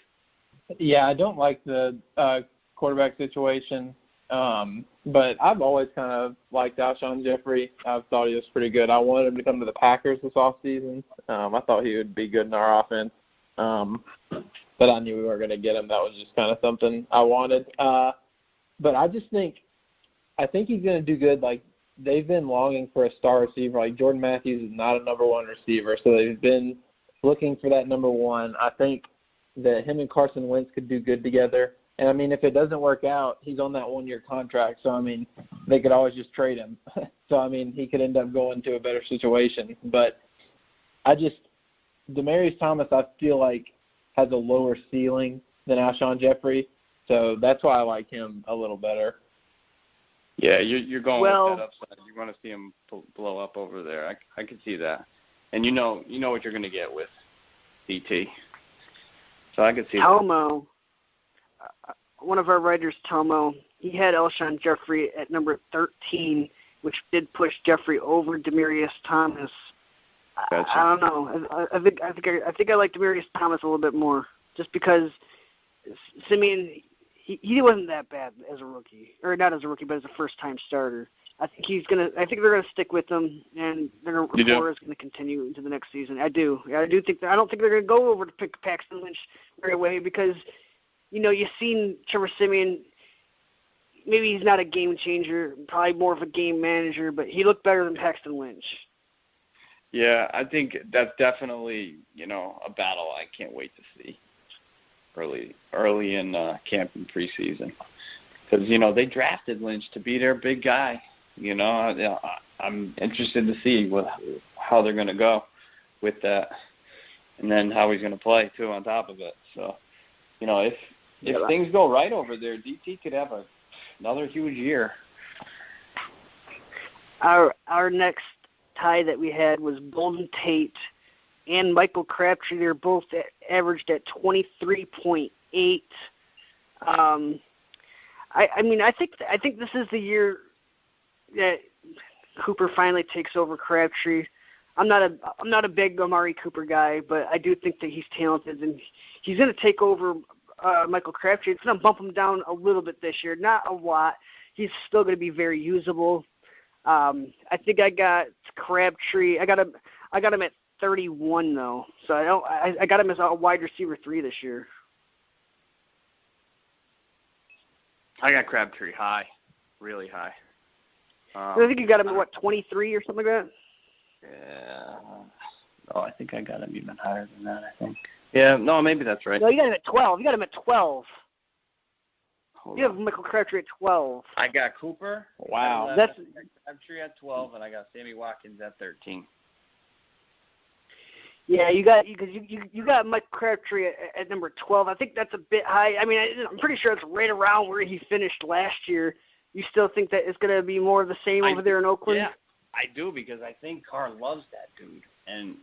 Yeah, I don't like the quarterback situation, but I've always kind of liked Alshon Jeffrey. I've thought he was pretty good. I wanted him to come to the Packers this offseason. I thought he would be good in our offense, but I knew we weren't going to get him. That was just kind of something I wanted. But I think he's going to do good. Like, they've been longing for a star receiver. Like, Jordan Matthews is not a number 1 receiver, so they've been looking for that number 1. I think that him and Carson Wentz could do good together. And, I mean, if it doesn't work out, he's on that 1-year contract. So, I mean, they could always just trade him. So, I mean, he could end up going to a better situation. But Demaryius Thomas, I feel like, has a lower ceiling than Alshon Jeffrey. So that's why I like him a little better. Yeah, you're going with that upside. You want to see him blow up over there. I can see that. And you know what you're going to get with DT. So I can see Telmo, one of our writers, Telmo, he had Alshon Jeffrey at number 13, which did push Jeffrey over Demaryius Thomas. Gotcha. I don't know. I think I like Demaryius Thomas a little bit more, just because Simeon, he wasn't that bad as a rookie, or not as a rookie, but as a first-time starter. I think they're gonna stick with him, and their rapport is gonna continue into the next season. I do. I think I don't think they're gonna go over to pick Paxton Lynch right away because, you've seen Trevor Simeon. Maybe he's not a game changer, probably more of a game manager, but he looked better than Paxton Lynch. Yeah, I think that's definitely, a battle I can't wait to see early in camp and preseason. Because, they drafted Lynch to be their big guy. I'm interested to see how they're going to go with that, and then how he's going to play, too, on top of it. So, if things go right over there, DT could have another huge year. Our next tie that we had was Golden Tate and Michael Crabtree. They're both averaged at 23.8. I think this is the year that Cooper finally takes over Crabtree. I'm not a big Amari Cooper guy, but I do think that he's talented, and he's going to take over Michael Crabtree. It's going to bump him down a little bit this year, not a lot. He's still going to be very usable. I think I got Crabtree. I got him at 31 though. So I got him as a wide receiver 3 this year. I got Crabtree high, really high. I think you got him at 23 or something like that. Yeah. Oh, I think I got him even higher than that. I think. Yeah. No, maybe that's right. No, you got him at 12. You got him at 12. Hold You on. have Michael Crabtree at 12. I got Cooper. Wow. At 11, That's I got Crabtree at 12, and I got Sammy Watkins at 13. Yeah, you got Mike Crabtree at number 12. I think that's a bit high. I mean, I'm pretty sure it's right around where he finished last year. You still think that it's going to be more of the same over there in Oakland? Yeah, I do, because I think Carr loves that dude. And,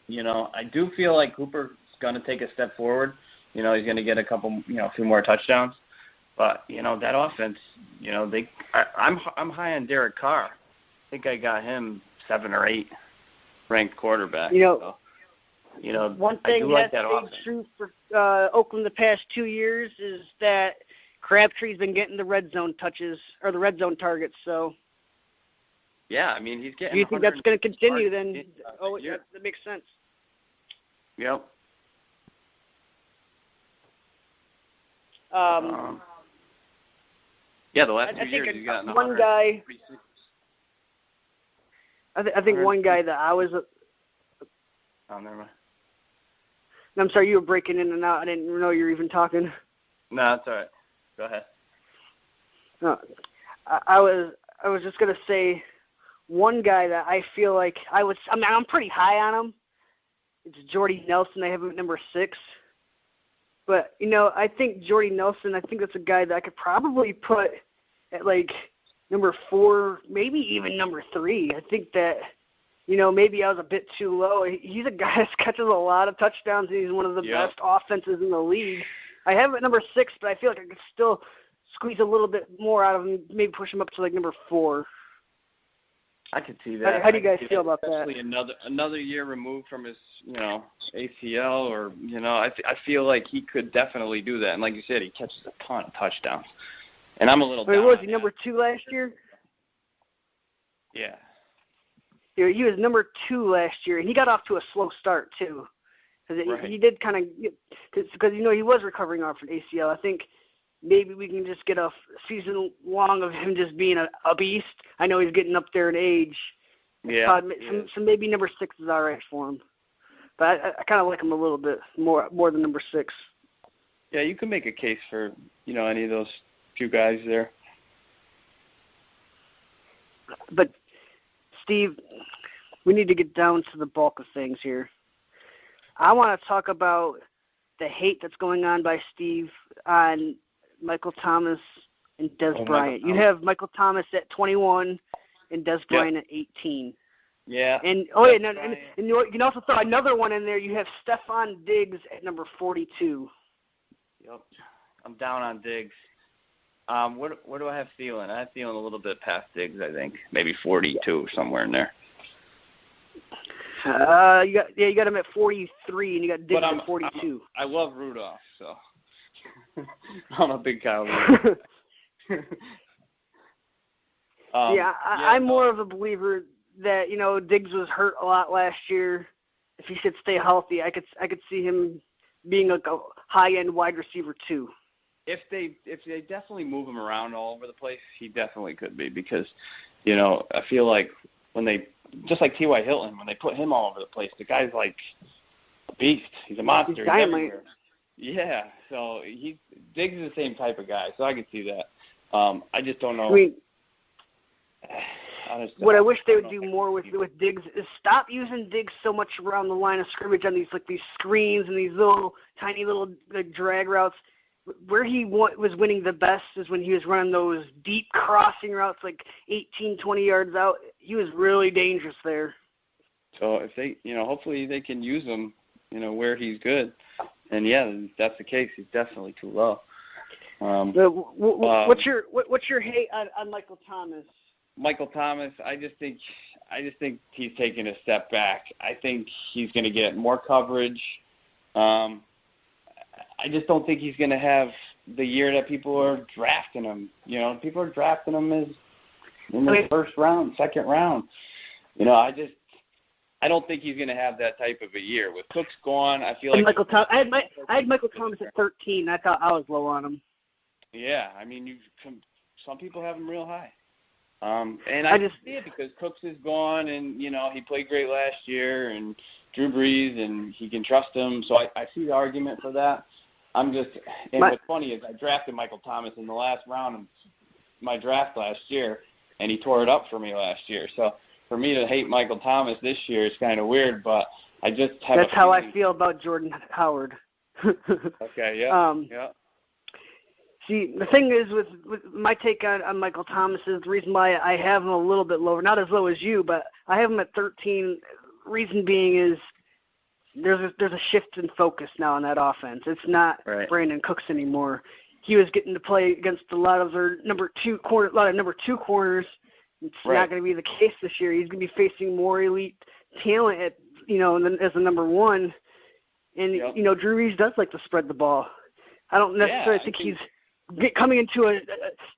I do feel like Cooper's going to take a step forward. He's going to get a couple, a few more touchdowns. But, that offense, I'm high on Derek Carr. I think I got him 7 or 8 ranked quarterback. One thing that's stayed true for Oakland the past 2 years is that Crabtree's been getting the red zone touches or the red zone targets. So, yeah, I mean, he's getting. Do you think that's going to continue? Then, that makes sense. Yep. Yeah, the last 2 years he's gotten one guy. I think one guy that I was. Oh, never mind. I'm sorry, you were breaking in and out. I didn't know you were even talking. No, it's all right. Go ahead. No, I was just gonna say one guy that I feel like I'm pretty high on him. It's Jordy Nelson. I have him at number 6. But I think Jordy Nelson. I think that's a guy that I could probably put at like number 4, maybe even number 3. I think that. Maybe I was a bit too low. He's a guy that catches a lot of touchdowns, and he's one of the best offenses in the league. I have him at number 6, but I feel like I could still squeeze a little bit more out of him, maybe push him up to like number 4. I could see that. How do you guys feel about that? Especially another year removed from his, ACL, or I feel like he could definitely do that. And like you said, he catches a ton of touchdowns. And I'm a little. What was he, number 2 last year? Yeah. He was number 2 last year, and he got off to a slow start too. Because he did kind of, because he was recovering off an ACL. I think maybe we can just get a season long of him just being a beast. I know he's getting up there in age. Yeah. So maybe number 6 is all right for him. But I kind of like him a little bit more than number 6. Yeah, you can make a case for any of those few guys there. But Steve, we need to get down to the bulk of things here. I want to talk about the hate that's going on by Steve on Michael Thomas and Des Bryant. You have Michael Thomas at 21 and Des Bryant at 18. Yeah. And you can also throw another one in there. You have Stephon Diggs at number 42. Yep. I'm down on Diggs. What do I have Thielen? I have Thielen a little bit past Diggs, I think. Maybe 42, somewhere in there. You got him at 43, and you got Diggs at 42. I love Rudolph, so I'm a big Kyle Rudolph. I'm more of a believer that Diggs was hurt a lot last year. If he should stay healthy, I could see him being like a high-end wide receiver too. If they definitely move him around all over the place, he definitely could be, because I feel like when they, just like T.Y. Hilton, when they put him all over the place, the guy's like a beast. He's a monster. He's everywhere. Yeah, so Diggs is the same type of guy, so I could see that. I just don't know. What I wish they would do more with Diggs is stop using Diggs so much around the line of scrimmage on these screens and these tiny little drag routes. Where he was winning the best is when he was running those deep crossing routes, like 18, 20 yards out. He was really dangerous there. So if they, hopefully they can use him, where he's good. And if that's the case, he's definitely too low. What's your hate on Michael Thomas? Michael Thomas, I just think he's taking a step back. I think he's going to get more coverage. I just don't think he's going to have the year that people are drafting him. People are drafting him as, in the first round, second round. You know, I don't think he's going to have that type of a year. With Cooks gone, I feel like I had Michael Thomas at 13. I thought I was low on him. Yeah, I mean, some people have him real high. And I just see it because Cooks is gone, and, you know, he played great last year, and Drew Brees, and he can trust him. So I see the argument for that. What's funny is I drafted Michael Thomas in the last round of my draft last year, and he tore it up for me last year. So for me to hate Michael Thomas this year is kind of weird, but I just have That's how I feel about Jordan Howard. Okay, yeah. Yeah. See, the thing is with my take on Michael Thomas is the reason why I have him a little bit lower, not as low as you, but I have him at 13. Reason being is there's a shift in focus now on that offense. It's not Brandon Cooks anymore. He was getting to play against a lot of number two corners. It's not going to be the case this year. He's going to be facing more elite talent as a number one. And Drew Brees does like to spread the ball. I don't necessarily think he's coming into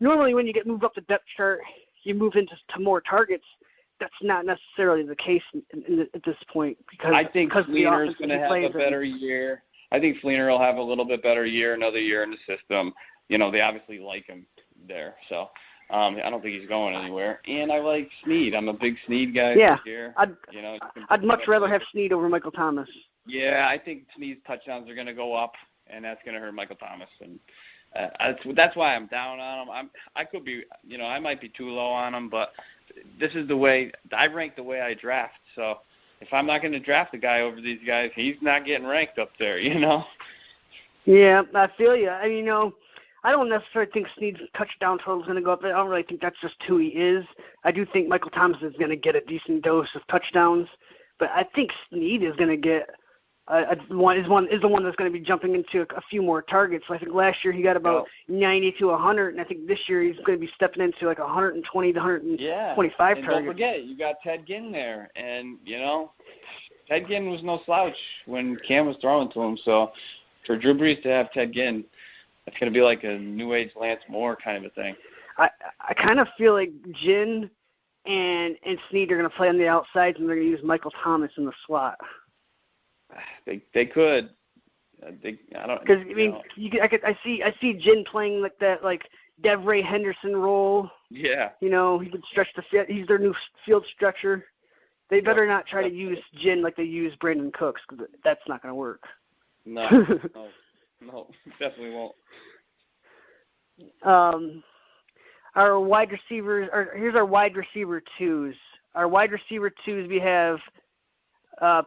normally when you get moved up the depth chart, you move into more targets. That's not necessarily the case at this point because I think Fleener's going to have a better year. I think Fleener will have a little bit better year, another year in the system. You know, they obviously like him there, so I don't think he's going anywhere. And I like Snead. I'm a big Snead guy this year. I'd much rather have Snead over Michael Thomas. Yeah, I think Snead's touchdowns are going to go up, and that's going to hurt Michael Thomas. And that's why I'm down on him. I could be, I might be too low on him, but this is the way I rank the way I draft. So if I'm not going to draft a guy over these guys, he's not getting ranked up there, Yeah, I feel you. I don't necessarily think Snead's touchdown total is going to go up. I don't really think that's just who he is. I do think Michael Thomas is going to get a decent dose of touchdowns, but I think Snead is going to get is the one that's going to be jumping into a few more targets. So I think last year he got about 90 to 100, and I think this year he's going to be stepping into like 120 to 125 targets. Don't forget, you got Ted Ginn there, and Ted Ginn was no slouch when Cam was throwing to him. So for Drew Brees to have Ted Ginn, it's going to be like a new age Lance Moore kind of a thing. I kind of feel like Ginn and Snead are going to play on the outsides, and they're going to use Michael Thomas in the slot. They could. I don't. Because I see Ginn playing like that, like DeVray Henderson role. Yeah. He could stretch the field. He's their new field stretcher. They better not try to use Ginn like they use Brandon Cooks, because that's not going to work. No, definitely won't. Our wide receivers here's our wide receiver twos. Our wide receiver twos, we have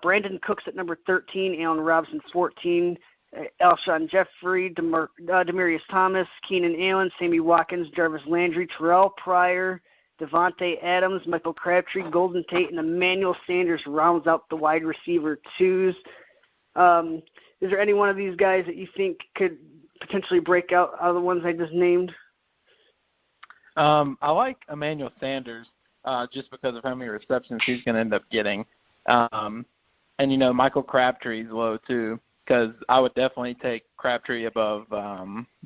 Brandon Cooks at number 13, Allen Robinson 14, Alshon Jeffrey, Demaryius Thomas, Keenan Allen, Sammy Watkins, Jarvis Landry, Terrell Pryor, Devontae Adams, Michael Crabtree, Golden Tate, and Emmanuel Sanders rounds out the wide receiver twos. Is there any one of these guys that you think could potentially break out of the ones I just named? I like Emmanuel Sanders just because of how many receptions he's going to end up getting. And, Michael Crabtree's low, too, because I would definitely take Crabtree above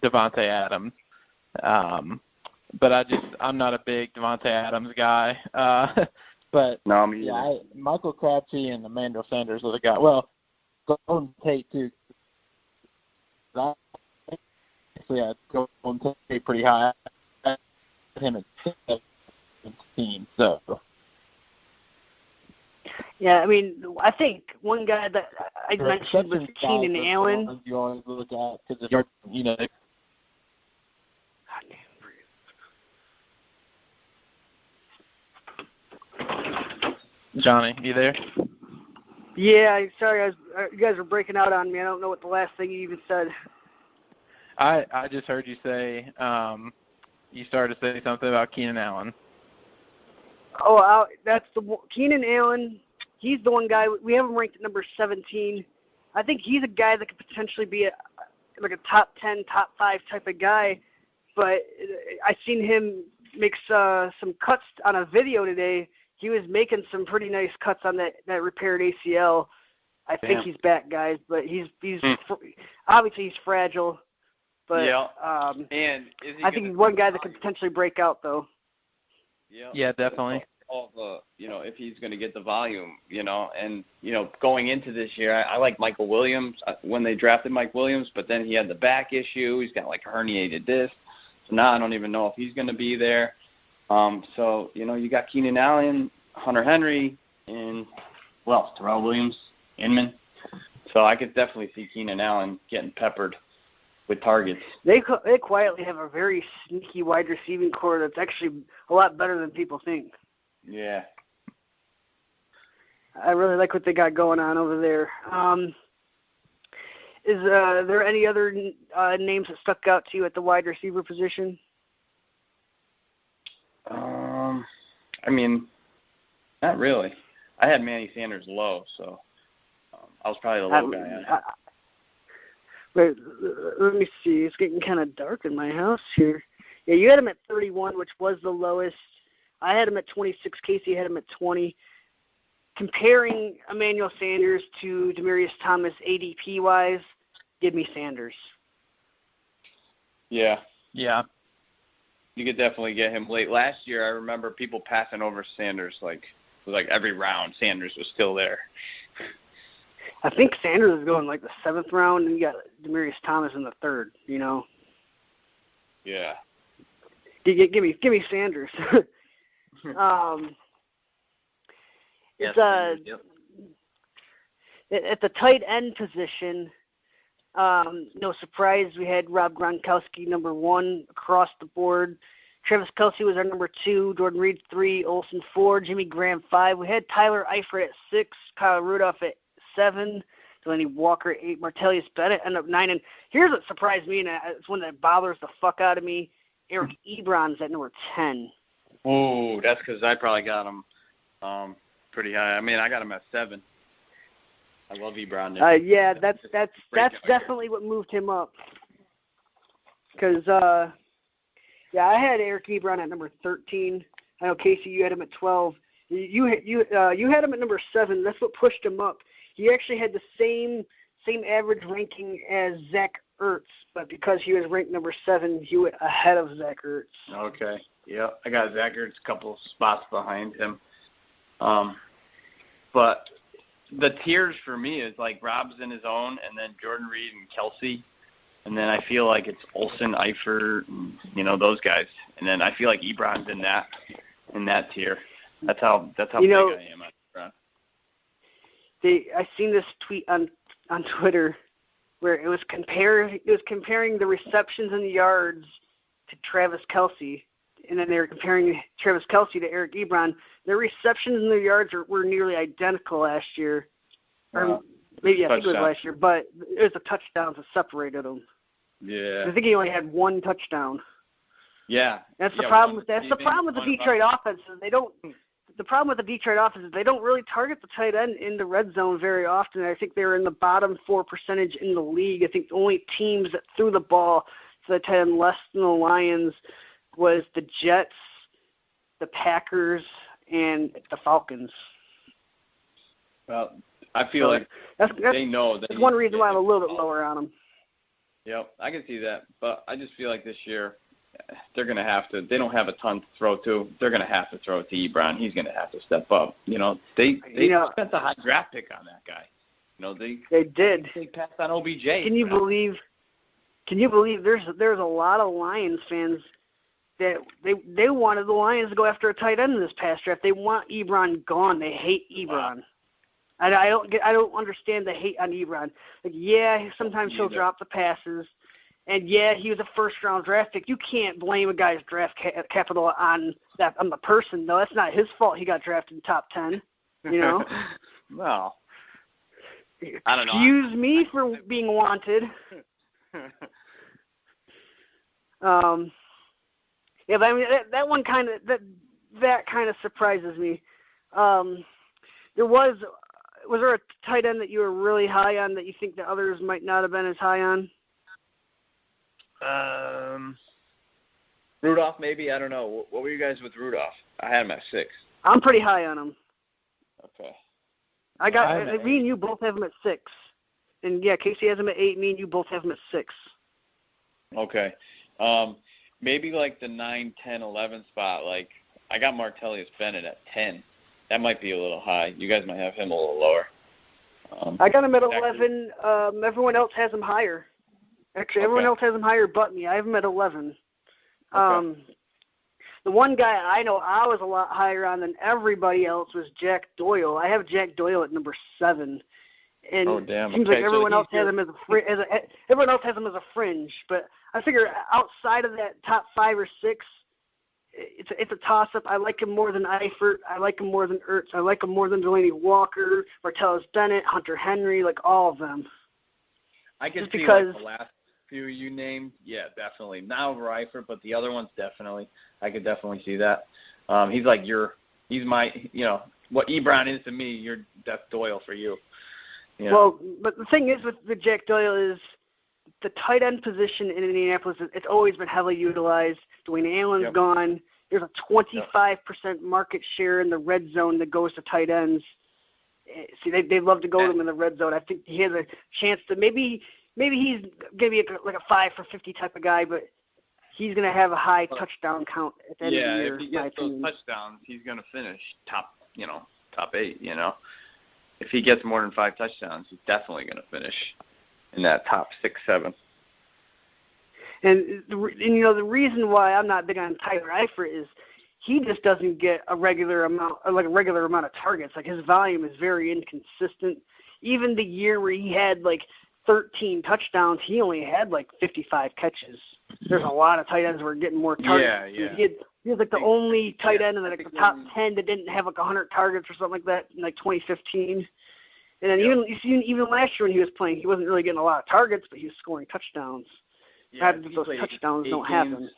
Devontae Adams. But I'm not a big Devontae Adams guy. But, no, me either. Michael Crabtree and Emmanuel Sanders are the guy. Well, Golden Tate, too. I'd Golden Tate pretty high. I had him at 17, so... Yeah, I think one guy that I mentioned was Keenan Allen. You always look at because Johnny, you there? Yeah, sorry, you guys were breaking out on me. I don't know what the last thing you even said. I just heard you say you started to say something about Keenan Allen. Oh, that's Keenan Allen. He's the one guy. We have him ranked at number 17. I think he's a guy that could potentially be a top 10, top 5 type of guy. But I seen him make some cuts on a video today. He was making some pretty nice cuts on that repaired ACL. I think he's back, guys. But he's obviously he's fragile. But and I think he's one guy that could potentially break out, though. Yeah, definitely. All the, if he's going to get the volume, and, going into this year, I like Michael Williams when they drafted Mike Williams, but then he had the back issue. He's got like a herniated disc. So now I don't even know if he's going to be there. So, you got Keenan Allen, Hunter Henry, and, Terrell Williams, Inman. So I could definitely see Keenan Allen getting peppered with targets. They quietly have a very sneaky wide receiving core that's actually a lot better than people think. Yeah. I really like what they got going on over there. Is there any other names that stuck out to you at the wide receiver position? Not really. I had Manny Sanders low, so I was probably the low guy. Wait, let me see. It's getting kind of dark in my house here. Yeah, you had him at 31, which was the lowest. I had him at 26. Casey had him at 20. Comparing Emmanuel Sanders to Demaryius Thomas ADP-wise, give me Sanders. Yeah. Yeah. You could definitely get him late. Last year, I remember people passing over Sanders like every round. Sanders was still there. I think Sanders is going like the 7th round, and you got Demaryius Thomas in the 3rd. Yeah. Give me Sanders. At the tight end position, no surprise, we had Rob Gronkowski number 1 across the board. Travis Kelce was our number 2, Jordan Reed 3, Olsen 4, Jimmy Graham 5. We had Tyler Eifert at 6, Kyle Rudolph at 7, Delaney Walker at 8, Martellus Bennett ended up 9. And here's what surprised me, and it's one that bothers the fuck out of me. Eric Ebron's at number 10. Oh, that's because I probably got him pretty high. I got him at 7. I love Ebron. Yeah, that's definitely what moved him up. Because I had Eric Ebron at number 13. I know Casey, you had him at 12. You had him at number 7. That's what pushed him up. He actually had the same average ranking as Zach Ertz, but because he was ranked number 7, he went ahead of Zach Ertz. Okay. Yeah, I got Zach Ertz a couple spots behind him. But the tiers for me is like Rob's in his own, and then Jordan Reed and Kelce, and then I feel like it's Olsen, Eifert, and, those guys, and then I feel like Ebron's in that tier. That's how big I am at Ebron. I seen this tweet on Twitter where it was comparing the receptions and the yards to Travis Kelce, and then they were comparing Travis Kelce to Eric Ebron. Their receptions and their yards were nearly identical last year. Or maybe I think it was last year, but it was the touchdowns that separated them. Yeah. I think he only had 1 touchdown. Yeah. That's the problem. That's the problem with the Detroit offense. The problem with the Detroit offense is they don't really target the tight end in the red zone very often. I think they're in the bottom 4% in the league. I think the only teams that threw the ball to the tight end less than the Lions was the Jets, the Packers, and the Falcons. Well, I feel like they know. That's one reason why I'm a little bit lower on them. Yep, I can see that. But I just feel like this year they're going to have to – they don't have a ton to throw to. They're going to have to throw it to Ebron. He's going to have to step up. They spent a high draft pick on that guy. They did. They passed on OBJ. Can you believe there's a lot of Lions fans that they wanted the Lions to go after a tight end in this past draft. They want Ebron gone. They hate Ebron. Wow. I don't understand the hate on Ebron. Like, yeah, sometimes he'll drop the passes, and yeah, he was a first-round draft pick. You can't blame a guy's draft capital on the person, though. That's not his fault. He got drafted in top 10. Well, I don't know. Excuse me for being wanted. Yeah, but that one kind of that kind of surprises me. Was there a tight end that you were really high on that you think that others might not have been as high on? Rudolph, maybe. I don't know. What were you guys with Rudolph? I had him at 6. I'm pretty high on him. Okay. Me and you both have him at 6. And, yeah, Casey has him at 8. Me and you both have him at 6. Okay. Maybe like the 9, 10, 11 spot, like I got Martellus Bennett at 10. That might be a little high. You guys might have him a little lower. I got him at 11. Everyone else has him higher. Actually, everyone else has him higher but me. I have him at 11. Okay. The one guy I know I was a lot higher on than everybody else was Jack Doyle. I have Jack Doyle at number 7. And damn. it seems like everyone else has him as everyone else has him as a fringe. But I figure outside of that top 5 or 6, it's a toss-up. I like him more than Eifert. I like him more than Ertz. I like him more than Delaney Walker, Martellus Bennett, Hunter Henry, like all of them. I can Just see because, like the last few you named, yeah, definitely. Not over Eifert, but the other ones definitely. I could definitely see that. He's like he's my, what Ebron is to me, that's Doyle for you. Well, but the thing is with Jack Doyle is the tight end position in Indianapolis, it's always been heavily utilized. Dwayne Allen's gone. There's a 25% market share in the red zone that goes to tight ends. See, they love to go to him in the red zone. I think he has a chance to maybe he's going to be like a 5 for 50 type of guy, but he's going to have a high touchdown count at the end of the year. Yeah, if he gets those touchdowns, he's going to finish top 8, If he gets more than 5 touchdowns, he's definitely going to finish in that top 6, 7. And the reason why I'm not big on Tyler Eifert is he just doesn't get a regular amount of targets. Like his volume is very inconsistent. Even the year where he had like 13 touchdowns, he only had like 55 catches. There's a lot of tight ends who are getting more targets. Yeah. He was like the only tight end in like the top 10 that didn't have like 100 targets or something like that in like 2015. And then even last year when he was playing, he wasn't really getting a lot of targets, but he was scoring touchdowns. Yeah, those touchdowns don't happen.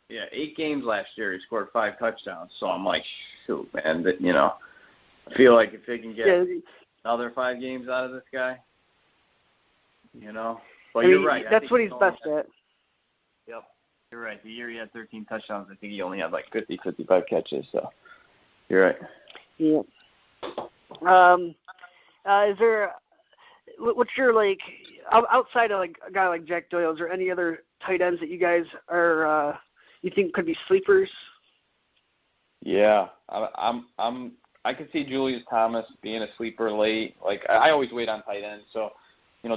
Yeah, 8 games last year, he scored 5 touchdowns. So I'm like, shoot, man, I feel like if they can get another 5 games out of this guy, But you're right. That's what he's best at. Yep, you're right. The year he had 13 touchdowns, I think he only had like 50, 55 catches. So you're right. Yeah. Is there? What's your outside of like a guy like Jack Doyle? Is there any other tight ends that you guys are you think could be sleepers? Yeah, I could see Julius Thomas being a sleeper late. Like I always wait on tight ends, so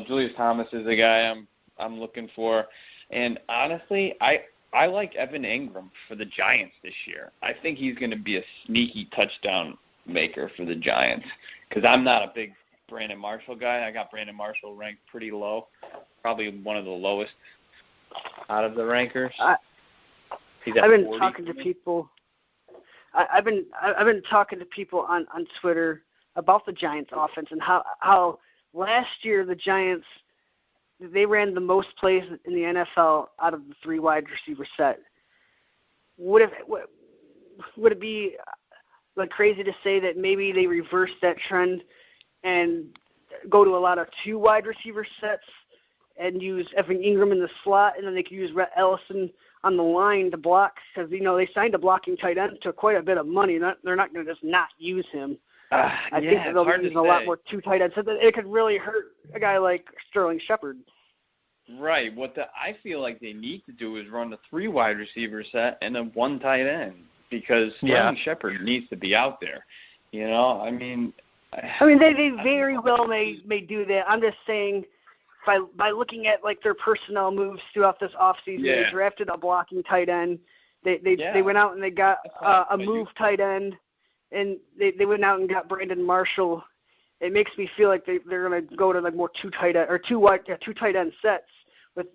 Julius Thomas is the guy I'm looking for. And honestly, I like Evan Ingram for the Giants this year. I think he's going to be a sneaky touchdown maker for the Giants because I'm not a big Brandon Marshall guy. I got Brandon Marshall ranked pretty low, probably one of the lowest out of the rankers. I've been talking to people. I've been talking to people on Twitter about the Giants offense and how last year the Giants they ran the most plays in the NFL out of the 3 wide receiver set. Would it be like crazy to say that maybe they reverse that trend and go to a lot of 2 wide receiver sets and use Evan Ingram in the slot, and then they could use Rhett Ellison on the line to block because, they signed a blocking tight end to quite a bit of money. They're not going to just not use him. I think that they'll use a lot more 2 tight ends. So that it could really hurt a guy like Sterling Shepard. Right. I feel like they need to do is run the 3 wide receiver set and then 1 tight end because Sterling Shepard needs to be out there. I mean, they very well may do that. I'm just saying, by looking at like their personnel moves throughout this offseason, they drafted a blocking tight end. They went out and they got a move tight end, and they went out and got Brandon Marshall. It makes me feel like they're going to go to like more 2 tight end or 2 tight end sets with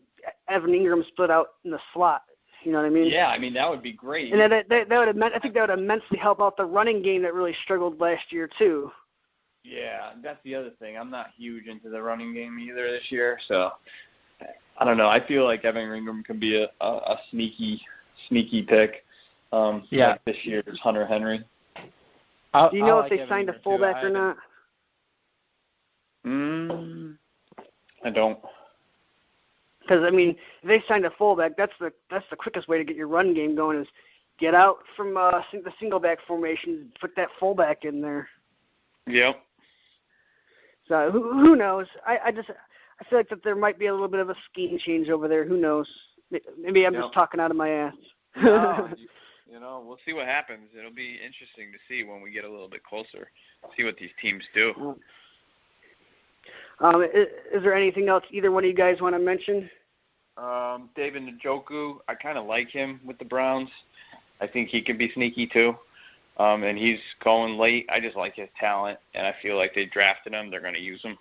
Evan Ingram split out in the slot. You know what I mean? Yeah, that would be great. And I think that would immensely help out the running game that really struggled last year too. Yeah, that's the other thing. I'm not huge into the running game either this year, so I don't know. I feel like Evan Ingram can be a sneaky pick. Like this year's Hunter Henry. Do you know if they signed a fullback or not? I don't. Because if they signed a fullback, that's the quickest way to get your run game going is get out from the single back formation, put that fullback in there. Yep. So who knows? I feel like that there might be a little bit of a scheme change over there. Who knows? Maybe I'm just talking out of my ass. No, we'll see what happens. It'll be interesting to see when we get a little bit closer, see what these teams do. Is there anything else either one of you guys want to mention? David Njoku, I kind of like him with the Browns. I think he can be sneaky too. And he's going late. I just like his talent, and I feel like they drafted him. They're going to use him.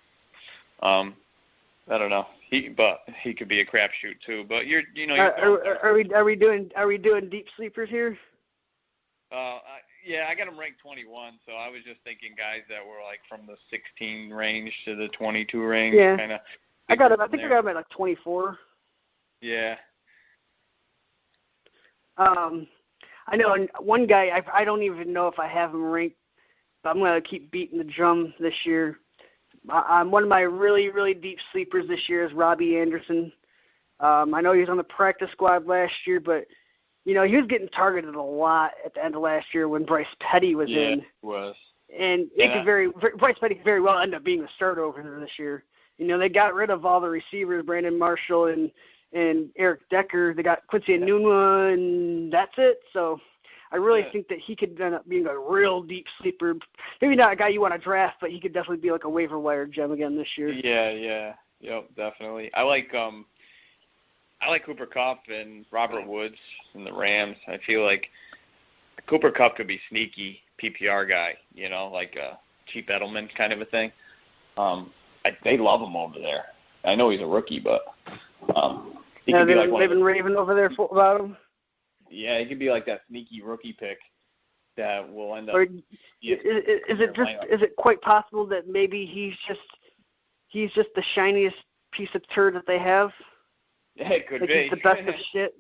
I don't know. He could be a crapshoot too. But are we doing deep sleepers here? Yeah, I got him ranked 21. So I was just thinking guys that were like from the 16 range to the 22 range. Yeah. Kind of. I got him at like 24. Yeah. I know one guy, I don't even know if I have him ranked, but I'm going to keep beating the drum this year. One of my really, really deep sleepers this year is Robbie Anderson. I know he was on the practice squad last year, but, he was getting targeted a lot at the end of last year when Bryce Petty was in. Yeah, he was. And Bryce Petty could very well end up being the starter over there this year. They got rid of all the receivers, Brandon Marshall and Eric Decker. They got Quincy Enunwa, and that's it. So I really think that he could end up being a real deep sleeper. Maybe not a guy you want to draft, but he could definitely be like a waiver wire gem again this year. Yeah. Yep, definitely. I like Cooper Kupp and Robert Woods and the Rams. I feel like Cooper Kupp could be sneaky PPR guy, like a cheap Edelman kind of a thing. They love him over there. I know he's a rookie, but he could be like they've been raving over there about him. Yeah, he could be like that sneaky rookie pick that will end up. Is it quite possible that maybe he's just the shiniest piece of turd that they have? Yeah, it could be. He's the best of shit.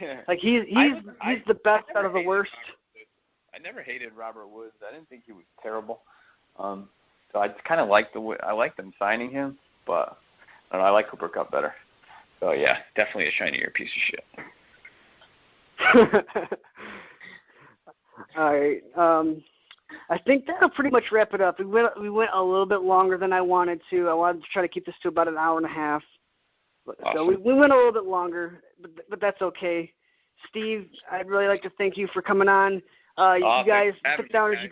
Yeah. Like he's the best out of the worst. I never hated Robert Woods. I didn't think he was terrible. So I kind of liked them signing him, but I don't know, I like Cooper Kupp better. So yeah, definitely a shinier piece of shit. All right. I think that'll pretty much wrap it up. We went a little bit longer than I wanted to. I wanted to try to keep this to about an hour and a half. Awesome. So we went a little bit longer, but that's okay. Steve, I'd really like to thank you for coming on. You guys sit down as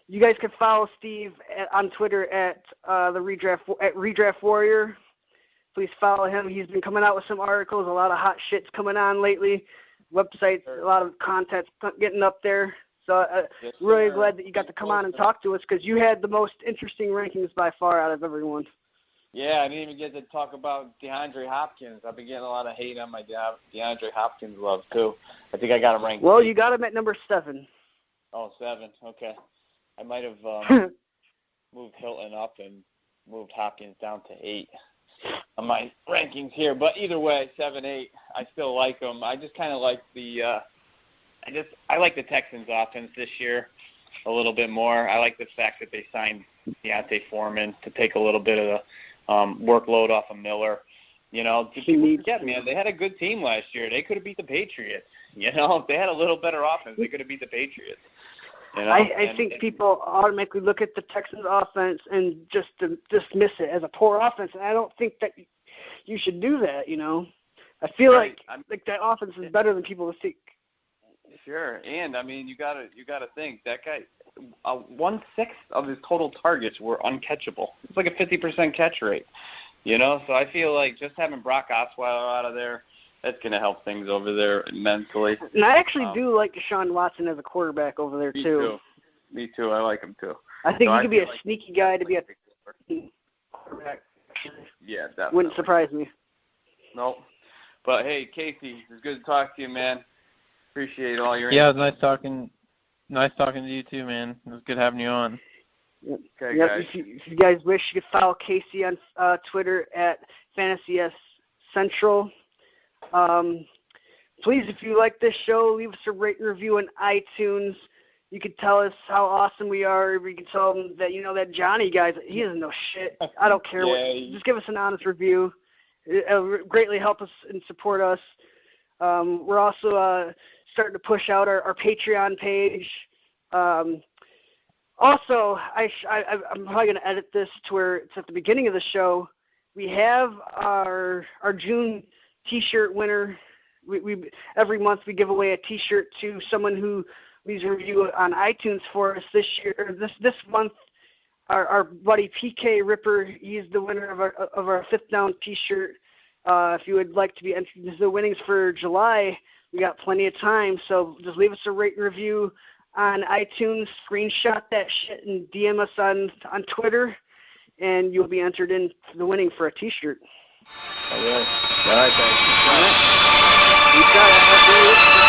you guys can follow Steve on Twitter at Redraft Warrior. Please follow him. He's been coming out with some articles, a lot of hot shit's coming on lately. Websites, a lot of content's getting up there. So really glad that you got to come on and talk to us because you had the most interesting rankings by far out of everyone. Yeah, I didn't even get to talk about DeAndre Hopkins. I've been getting a lot of hate on my DeAndre Hopkins love, too. I think I got him ranked. Well, you got him at number 7. Oh, 7. Okay. I might have moved Hilton up and moved Hopkins down to 8 on my rankings here. But either way, 7, 8, I still like him. I just kind of like I like the Texans' offense this year a little bit more. I like the fact that they signed Deontay Foreman to take a little bit of the workload off of Miller. People forget, man, they had a good team last year. They could have beat the Patriots. If they had a little better offense, they could have beat the Patriots. I think people automatically look at the Texans' offense and just dismiss it as a poor offense, and I don't think that you should do that. I feel like that offense is better than people think. Sure, and I mean you gotta think that guy. 1/6 of his total targets were uncatchable. It's like a 50% catch rate, So I feel like just having Brock Osweiler out of there, that's going to help things over there immensely. And I actually do like Deshaun Watson as a quarterback over there too. Me too. I like him too. I think he could be a sneaky guy to be a quarterback. Yeah, definitely. Wouldn't surprise me. Nope. But hey, Casey, it was good to talk to you, man. Appreciate all your. Yeah, it was nice talking. Nice talking to you too, man. It was good having you on. Okay, yep, guys. If you guys wish, you could follow Casey on Twitter at FantasySCentral. Please, if you like this show, leave us a rate and review on iTunes. You could tell us how awesome we are. You can tell them that, that Johnny guy, he doesn't know shit. I don't care. Just give us an honest review. It'll greatly help us and support us. We're also starting to push out our Patreon page. Also, I'm probably going to edit this to where it's at the beginning of the show. We have our June T-shirt winner. we every month we give away a T-shirt to someone who leaves a review on iTunes for us this year. Or this month, our buddy PK Ripper, he's the winner of our Fifth Down T-shirt. If you would like to be entered into the winnings for July, we got plenty of time. So just leave us a rate and review on iTunes, screenshot that shit, and DM us on Twitter, and you'll be entered in the winning for a T-shirt. All right. Thanks. You got it.